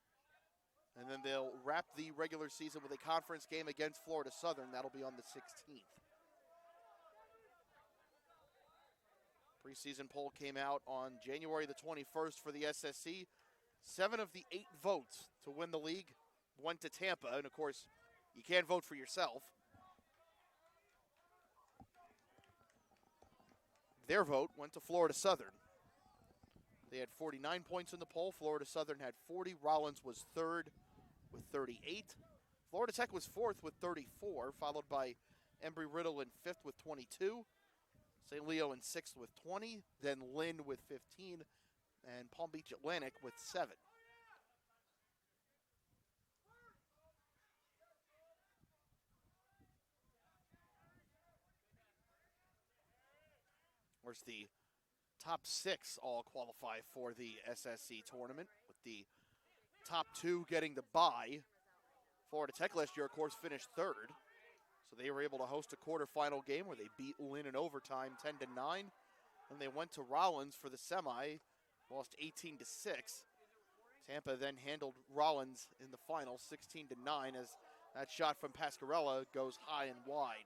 And then they'll wrap the regular season with a conference game against Florida Southern. That'll be on the 16th. Preseason poll came out on January the 21st for the SSC. 7 of the 8 votes to win the league went to Tampa. And, of course, you can't vote for yourself. Their vote went to Florida Southern. They had 49 points in the poll. Florida Southern had 40. Rollins was 3rd with 38. Florida Tech was 4th with 34, followed by Embry-Riddle in 5th with 22. St. Leo in 6th with 20, then Lynn with 15, and Palm Beach Atlantic with 7. Of course, the top 6 all qualify for the SSC tournament, with the top 2 getting the bye. Florida Tech last year, of course, finished 3rd. So they were able to host a quarterfinal game where they beat Lynn in overtime 10-9. And they went to Rollins for the semi, lost 18-6. Tampa then handled Rollins in the final 16-9 as that shot from Pascarella goes high and wide.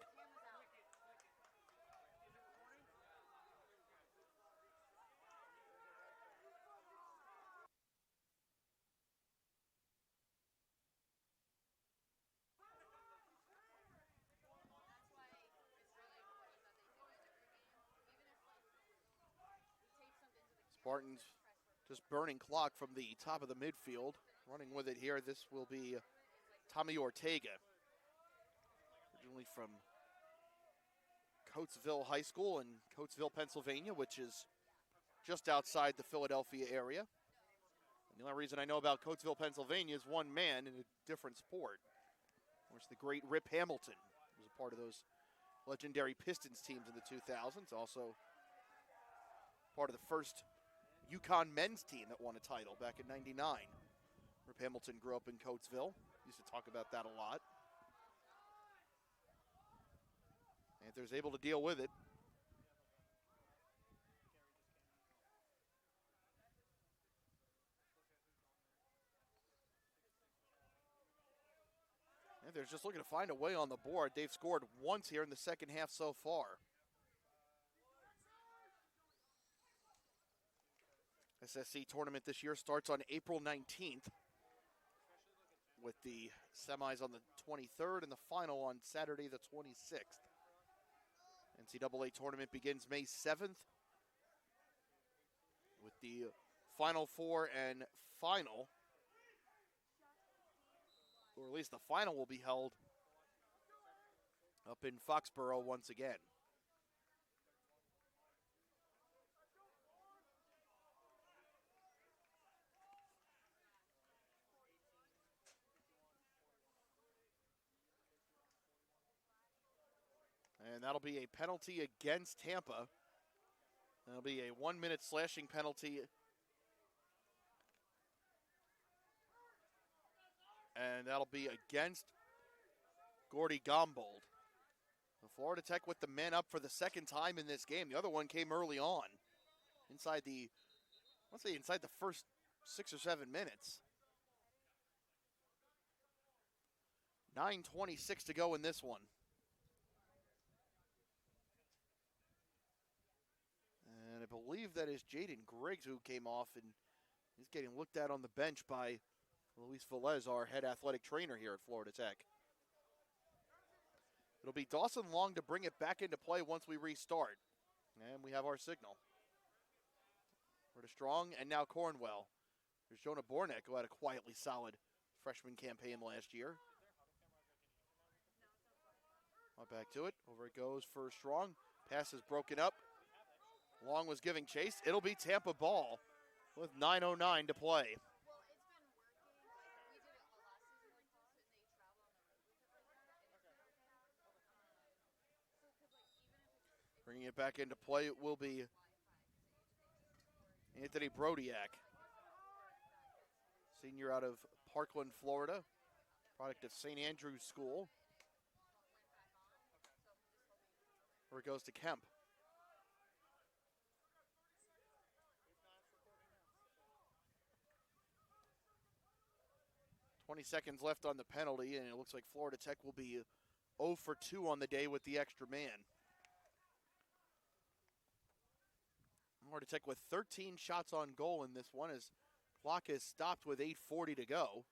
Spartans just burning clock from the top of the midfield. Running with it here, this will be Tommy Ortega. Originally from Coatesville High School in Coatesville, Pennsylvania, which is just outside the Philadelphia area. And the only reason I know about Coatesville, Pennsylvania is one man in a different sport. Of course, the great Rip Hamilton was a part of those legendary Pistons teams in the 2000s. Also part of the first UConn men's team that won a title back in '99. Rip Hamilton grew up in Coatesville. Used to talk about that a lot. Panthers able to deal with it. Panthers just looking to find a way on the board. They've scored once here in the second half so far. SSC tournament this year starts on April 19th with the semis on the 23rd and the final on Saturday the 26th. NCAA tournament begins May 7th with the Final Four and final, or at least the final will be held up in Foxborough once again. And that'll be a penalty against Tampa. That'll be a 1-minute slashing penalty. And that'll be against Gordy Gombold. So Florida Tech with the man up for the second time in this game. The other one came early on. Inside the first 6 or 7 minutes. 9:26 to go in this one. And I believe that is Jaden Griggs who came off, and he's getting looked at on the bench by Luis Velez, our head athletic trainer here at Florida Tech. It'll be Dawson Long to bring it back into play once we restart. And we have our signal. Florida Strong and now Cornwell. There's Jonah Bornek, who had a quietly solid freshman campaign last year. Back to it. Over it goes for Strong. Pass is broken up. Long was giving chase. It'll be Tampa ball with 9:09 to play. Bringing it back into play will be Anthony Brodiak, senior out of Parkland, Florida, product of St. Andrew's School. Where it goes to Kemp. 20 seconds left on the penalty, and it looks like Florida Tech will be 0 for 2 on the day with the extra man. Florida Tech with 13 shots on goal in this one as clock is stopped with 8:40 to go.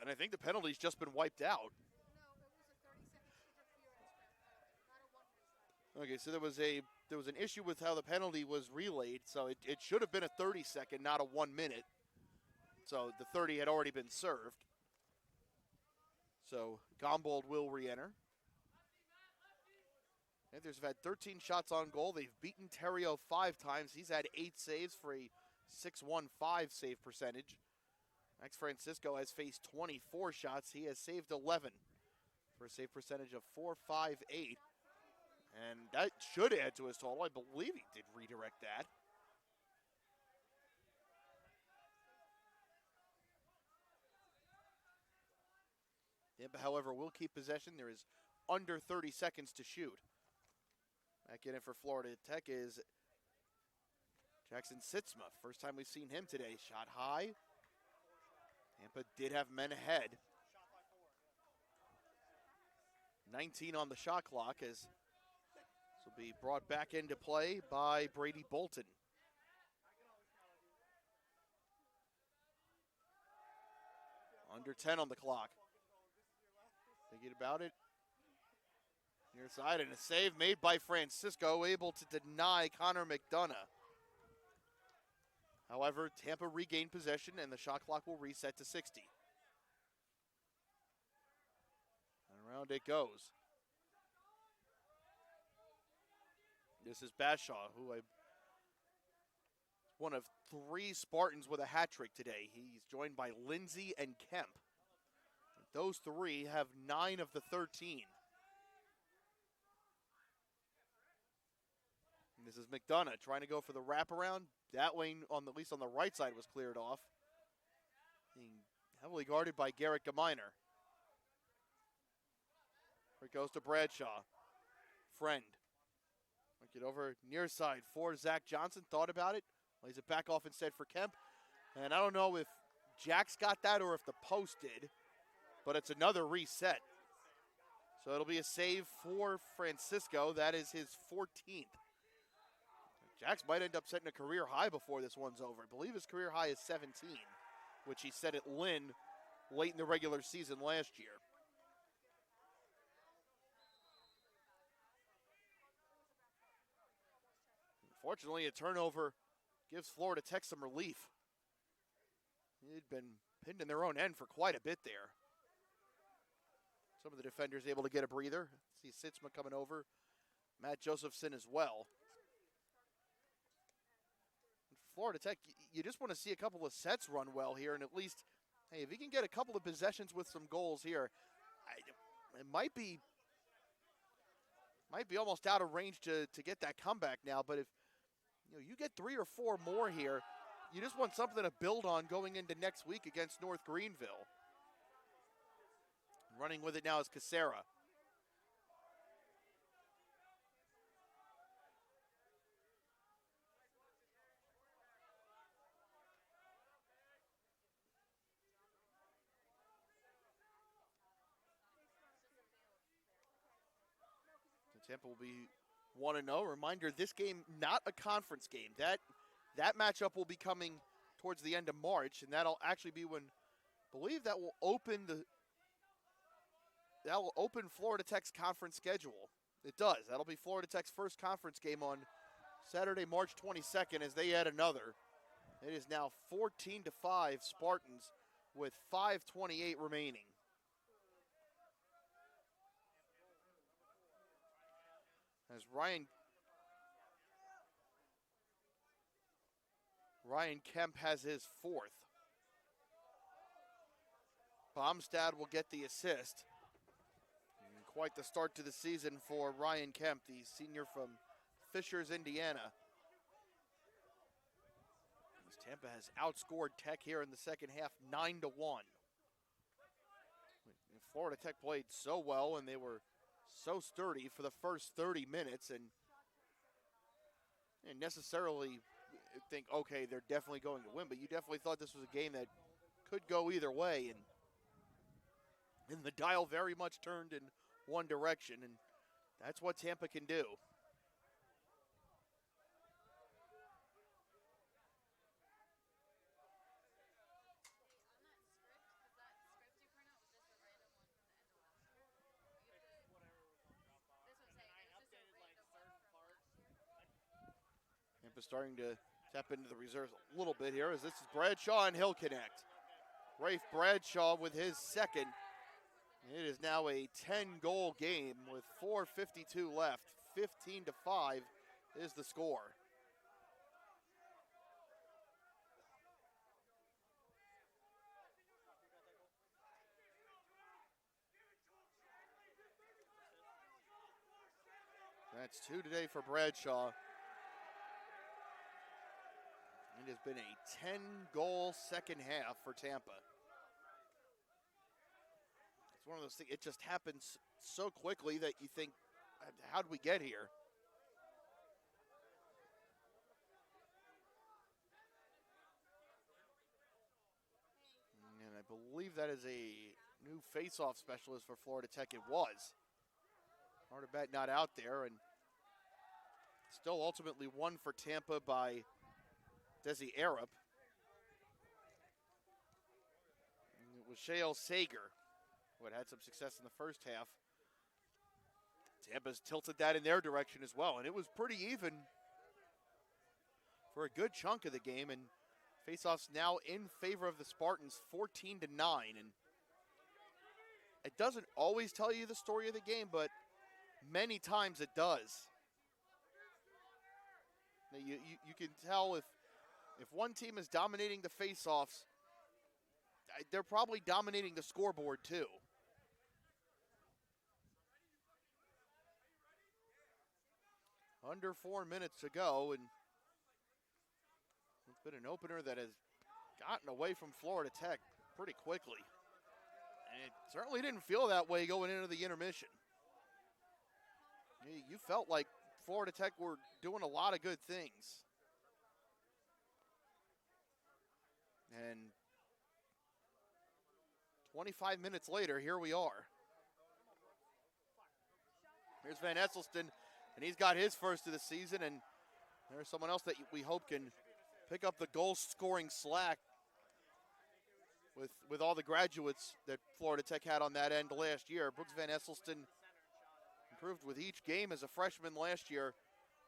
And I think the penalty's just been wiped out. Okay, so there was an issue with how the penalty was relayed, so it should have been a 30-second, not a 1 minute. So the 30 had already been served. So Gombold will re-enter. Panthers have had 13 shots on goal. They've beaten Terrio 5 times. He's had 8 saves for a .615 save percentage. Max Francisco has faced 24 shots. He has saved 11 for a save percentage of .458. And that should add to his total. I believe he did redirect that. Tampa, however, will keep possession. There is under 30 seconds to shoot. Back in it for Florida Tech is Jackson Sitzma. First time we've seen him today. Shot high. Tampa did have men ahead. 19 on the shot clock as this will be brought back into play by Brady Bolton. Under 10 on the clock. Thinking about it. Near side and a save made by Francisco, able to deny Connor McDonough. However, Tampa regained possession and the shot clock will reset to 60. And around it goes. This is Bashaw, who one of 3 Spartans with a hat trick today. He's joined by Lindsay and Kemp. Those 3 have 9 of the 13. And this is McDonough trying to go for the wraparound. That lane, at least on the right side, was cleared off. Being heavily guarded by Garrett Geminer. Here it goes to Bradshaw. Friend. Work it over near side for Zach Johnson. Thought about it. Lays it back off instead for Kemp. And I don't know if Jack's got that or if the post did. But it's another reset. So it'll be a save for Francisco. That is his 14th. Jax might end up setting a career high before this one's over. I believe his career high is 17, which he set at Lynn late in the regular season last year. Unfortunately, a turnover gives Florida Tech some relief. They'd been pinned in their own end for quite a bit there. Some of the defenders able to get a breather. See Sitzma coming over. Matt Josephson as well. Florida Tech, you just want to see a couple of sets run well here, and at least, hey, if you can get a couple of possessions with some goals here, it might be almost out of range to get that comeback now. But if you get 3 or 4 more here, you just want something to build on going into next week against North Greenville. Running with it now is Casera. Tampa will be 1-0. Reminder, this game not a conference game. That matchup will be coming towards the end of March, and that'll actually be when I believe that will open Florida Tech's conference schedule. It does. That'll be Florida Tech's first conference game on Saturday, March 22nd, as they add another. It is now 14-5 Spartans with 5:28 remaining. As Ryan Kemp has his 4th. Baumstad will get the assist. And quite the start to the season for Ryan Kemp, the senior from Fishers, Indiana. As Tampa has outscored Tech here in the second half 9-1. Florida Tech played so well, and they were so sturdy for the first 30 minutes, and necessarily think, okay, they're definitely going to win, but you definitely thought this was a game that could go either way, and the dial very much turned in one direction, and that's what Tampa can do. Starting to tap into the reserves a little bit here as this is Bradshaw, and he'll connect. Rafe Bradshaw with his 2nd. It is now a 10-goal game with 4:52 left. 15-5 is the score. That's 2 today for Bradshaw. It has been a 10-goal second half for Tampa. It's one of those things, it just happens so quickly that you think, how did we get here? And I believe that is a new face-off specialist for Florida Tech. It was. Artabat not out there, and still ultimately won for Tampa by Desi Arup. It was Shael Sager who had some success in the first half. Tampa's tilted that in their direction as well, and it was pretty even for a good chunk of the game, and faceoffs now in favor of the Spartans 14-9, and it doesn't always tell you the story of the game, but many times it does. Now you can tell if one team is dominating the faceoffs, they're probably dominating the scoreboard too. Under 4 minutes to go, and it's been an opener that has gotten away from Florida Tech pretty quickly. And it certainly didn't feel that way going into the intermission. You felt like Florida Tech were doing a lot of good things. And 25 minutes later, here we are. Here's Van Esselston, and he's got his first of the season, and there's someone else that we hope can pick up the goal-scoring slack with all the graduates that Florida Tech had on that end last year. Brooks Van Esselston improved with each game as a freshman last year,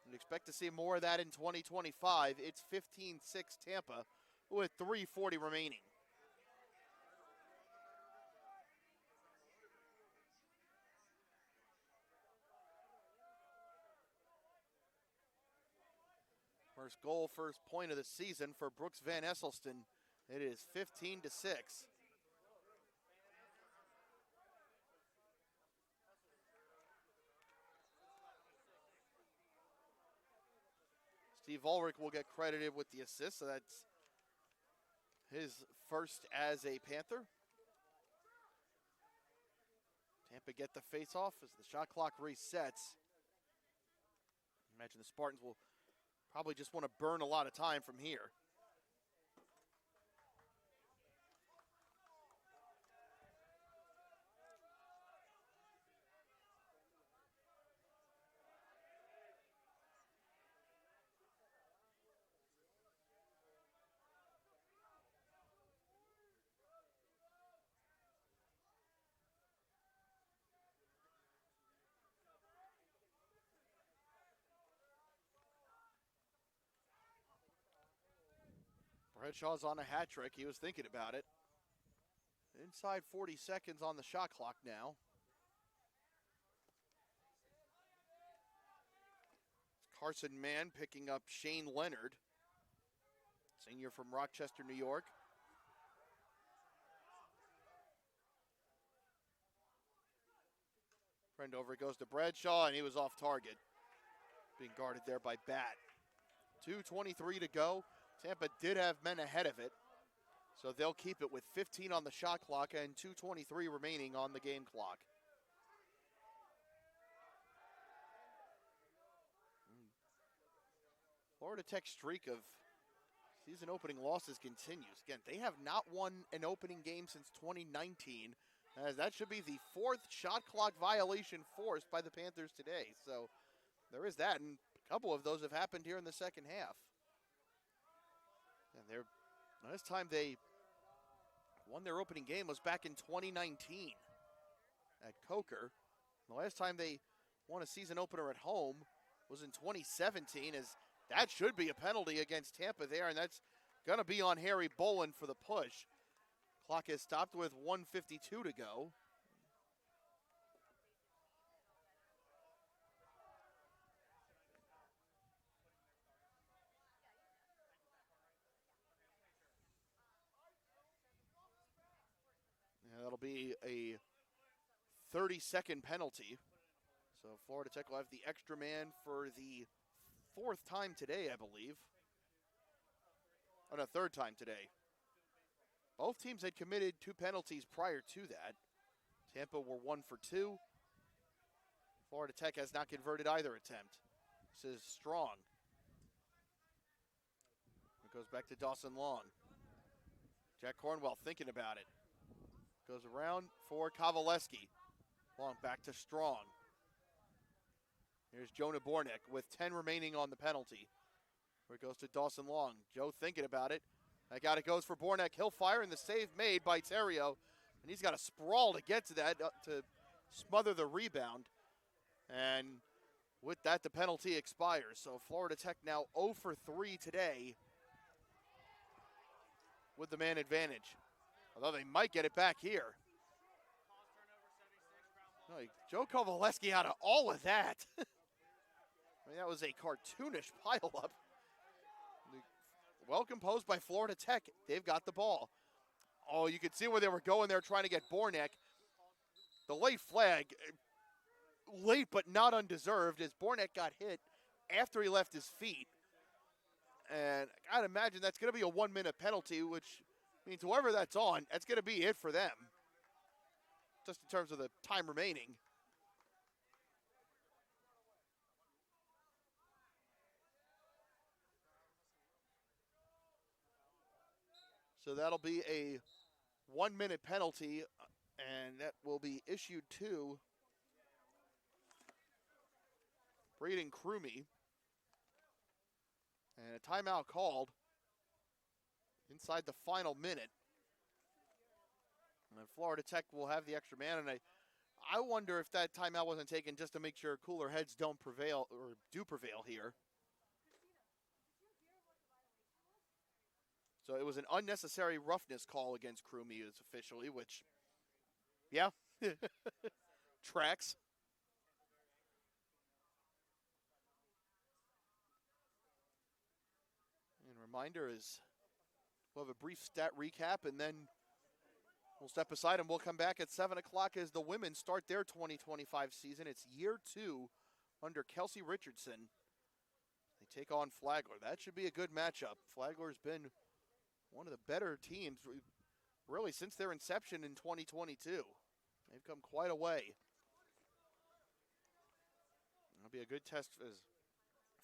and expect to see more of that in 2025. It's 15-6 Tampa with 3:40 remaining. First goal, first point of the season for Brooks Van Esselston. It is 15-6. Steve Ulrich will get credited with the assist, so that's his first as a Panther. Tampa get the face-off as the shot clock resets. Imagine the Spartans will probably just want to burn a lot of time from here. Bradshaw's on a hat trick. He was thinking about it. Inside 40 seconds on the shot clock now. Carson Mann picking up Shane Leonard, senior from Rochester, New York. Friend over goes to Bradshaw, and he was off target. Being guarded there by Bat. 2:23 to go. Tampa did have men ahead of it, so they'll keep it with 15 on the shot clock and 2:23 remaining on the game clock. Florida Tech's streak of season opening losses continues. Again, they have not won an opening game since 2019, as that should be the fourth shot clock violation forced by the Panthers today. So there is that, and a couple of those have happened here in the second half. And last time they won their opening game was back in 2019 at Coker. The last time they won a season opener at home was in 2017, as that should be a penalty against Tampa there, and that's going to be on Harry Bolin for the push. Clock has stopped with 1:52 to go. That'll be a 30-second penalty. So Florida Tech will have the extra man for the fourth time today, I believe. Oh, no, third time today. Both teams had committed 2 penalties prior to that. Tampa were 1 for 2. Florida Tech has not converted either attempt. This is Strong. It goes back to Dawson Long. Jack Cornwell thinking about it. Goes around for Kovaleski. Long back to Strong. Here's Jonah Bornick with 10 remaining on the penalty. Where it goes to Dawson Long. Joe thinking about it. That guy, it goes for Bornick. He'll fire, and the save made by Terrio. And he's got a sprawl to get to that, to smother the rebound. And with that, the penalty expires. So Florida Tech now 0 for 3 today with the man advantage. Although they might get it back here. No, Joe Kovaleski out of all of that. I mean, that was a cartoonish pileup. Well composed by Florida Tech. They've got the ball. Oh, you could see where they were going there trying to get Bornick. The late flag, late but not undeserved, as Bornick got hit after he left his feet. And I'd imagine that's going to be a 1-minute penalty, which means whoever that's on, that's going to be it for them. Just in terms of the time remaining. So that'll be a 1-minute penalty, and that will be issued to Braden Crumey. And a timeout called inside the final minute. And Florida Tech will have the extra man, and I wonder if that timeout wasn't taken just to make sure cooler heads don't prevail, or do prevail here. So it was an unnecessary roughness call against Crumey officially, which, yeah, tracks. And reminder is we'll have a brief stat recap, and then we'll step aside and we'll come back at 7 o'clock as the women start their 2025 season. It's year 2 under Kelsey Richardson. They take on Flagler. That should be a good matchup. Flagler's been one of the better teams really since their inception in 2022. They've come quite a way. It'll be a good test as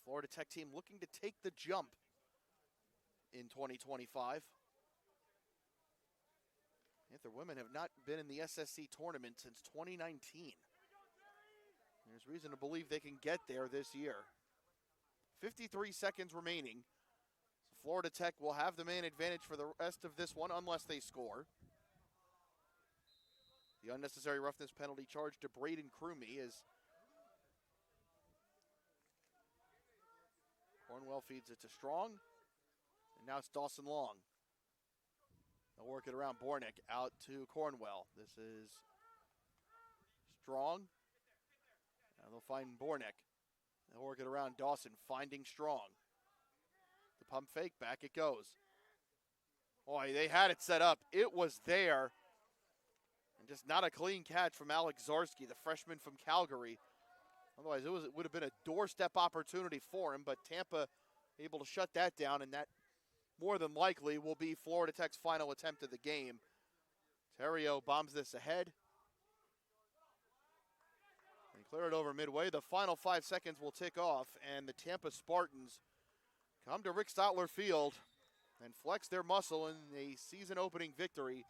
Florida Tech team looking to take the jump in 2025. Panther women have not been in the SSC tournament since 2019. There's reason to believe they can get there this year. 53 seconds remaining. So Florida Tech will have the man advantage for the rest of this one unless they score. The unnecessary roughness penalty charged to Braden Crumey is Cornwell feeds it to Strong. And now it's Dawson Long. They'll work it around Bornick out to Cornwell. This is Strong. Now they'll find Bornick. They'll work it around Dawson, finding Strong. The pump fake, back it goes. Boy, they had it set up. It was there. And just not a clean catch from Alex Zarski, the freshman from Calgary. Otherwise, it would have been a doorstep opportunity for him, but Tampa able to shut that down, and that more than likely will be Florida Tech's final attempt of the game. Terrio bombs this ahead. And clear it over midway. The final 5 seconds will tick off, and the Tampa Spartans come to Rick Stotler Field and flex their muscle in a season-opening victory,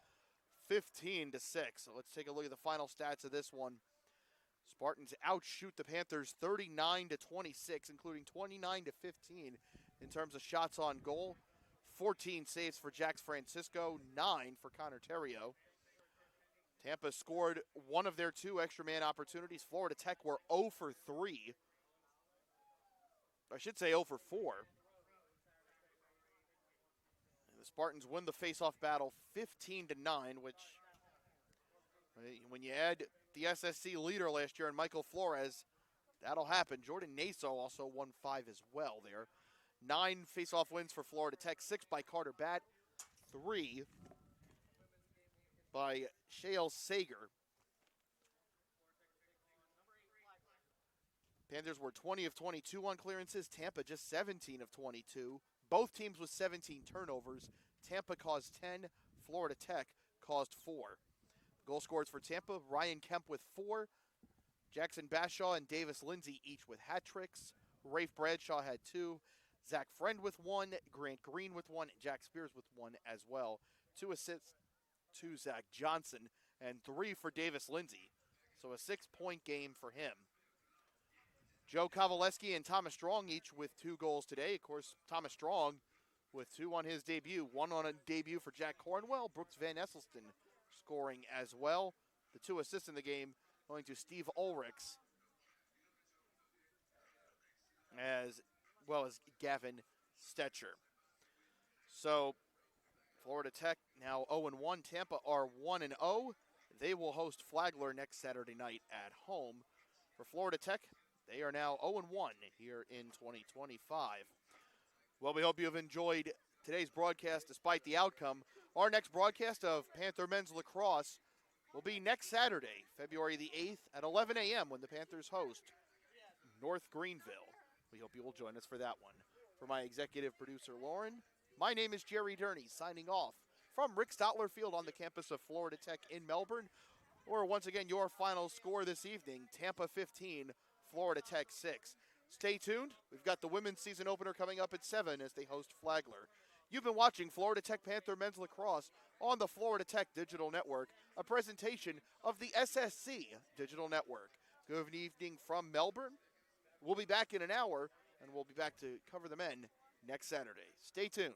15-6. So let's take a look at the final stats of this one. Spartans outshoot the Panthers 39-26, including 29-15 in terms of shots on goal. 14 saves for Jax Francisco, 9 for Connor Terrio. Tampa scored one of their 2 extra man opportunities. Florida Tech were 0 for 3. I should say 0 for 4. And the Spartans win the face-off battle 15-9, which, when you add the SSC leader last year and Michael Flores, that'll happen. Jordan Naso also won 5 as well there. 9 face-off wins for Florida Tech, 6 by Carter Batt, 3 by Shale Sager. Panthers were 20 of 22 on clearances. Tampa just 17 of 22. Both teams with 17 turnovers. Tampa caused 10. Florida Tech caused 4. Goal scorers for Tampa, Ryan Kemp with 4. Jackson Bashaw and Davis Lindsay each with hat tricks. Rafe Bradshaw had 2. Zach Friend with 1. Grant Green with 1. And Jack Spears with 1 as well. 2 assists to Zach Johnson and 3 for Davis Lindsay. So a 6-point game for him. Joe Kovaleski and Thomas Strong each with 2 goals today. Of course, Thomas Strong with 2 on his debut. 1 on a debut for Jack Cornwell. Brooks Van Esselston scoring as well. The 2 assists in the game going to Steve Ulrichs, as well as Gavin Stetcher. So, Florida Tech now 0-1. Tampa are 1-0. They will host Flagler next Saturday night at home. For Florida Tech, they are now 0-1 here in 2025. Well, we hope you have enjoyed today's broadcast despite the outcome. Our next broadcast of Panther men's lacrosse will be next Saturday, February the 8th at 11 a.m. when the Panthers host North Greenville. We hope you will join us for that one. For my executive producer, Lauren, my name is Jerry Durney, signing off from Rick Stotler Field on the campus of Florida Tech in Melbourne. Or once again, your final score this evening, Tampa 15, Florida Tech 6. Stay tuned. We've got the women's season opener coming up at 7 as they host Flagler. You've been watching Florida Tech Panther men's lacrosse on the Florida Tech Digital Network, a presentation of the SSC Digital Network. Good evening from Melbourne. We'll be back in an hour, and we'll be back to cover the men next Saturday. Stay tuned.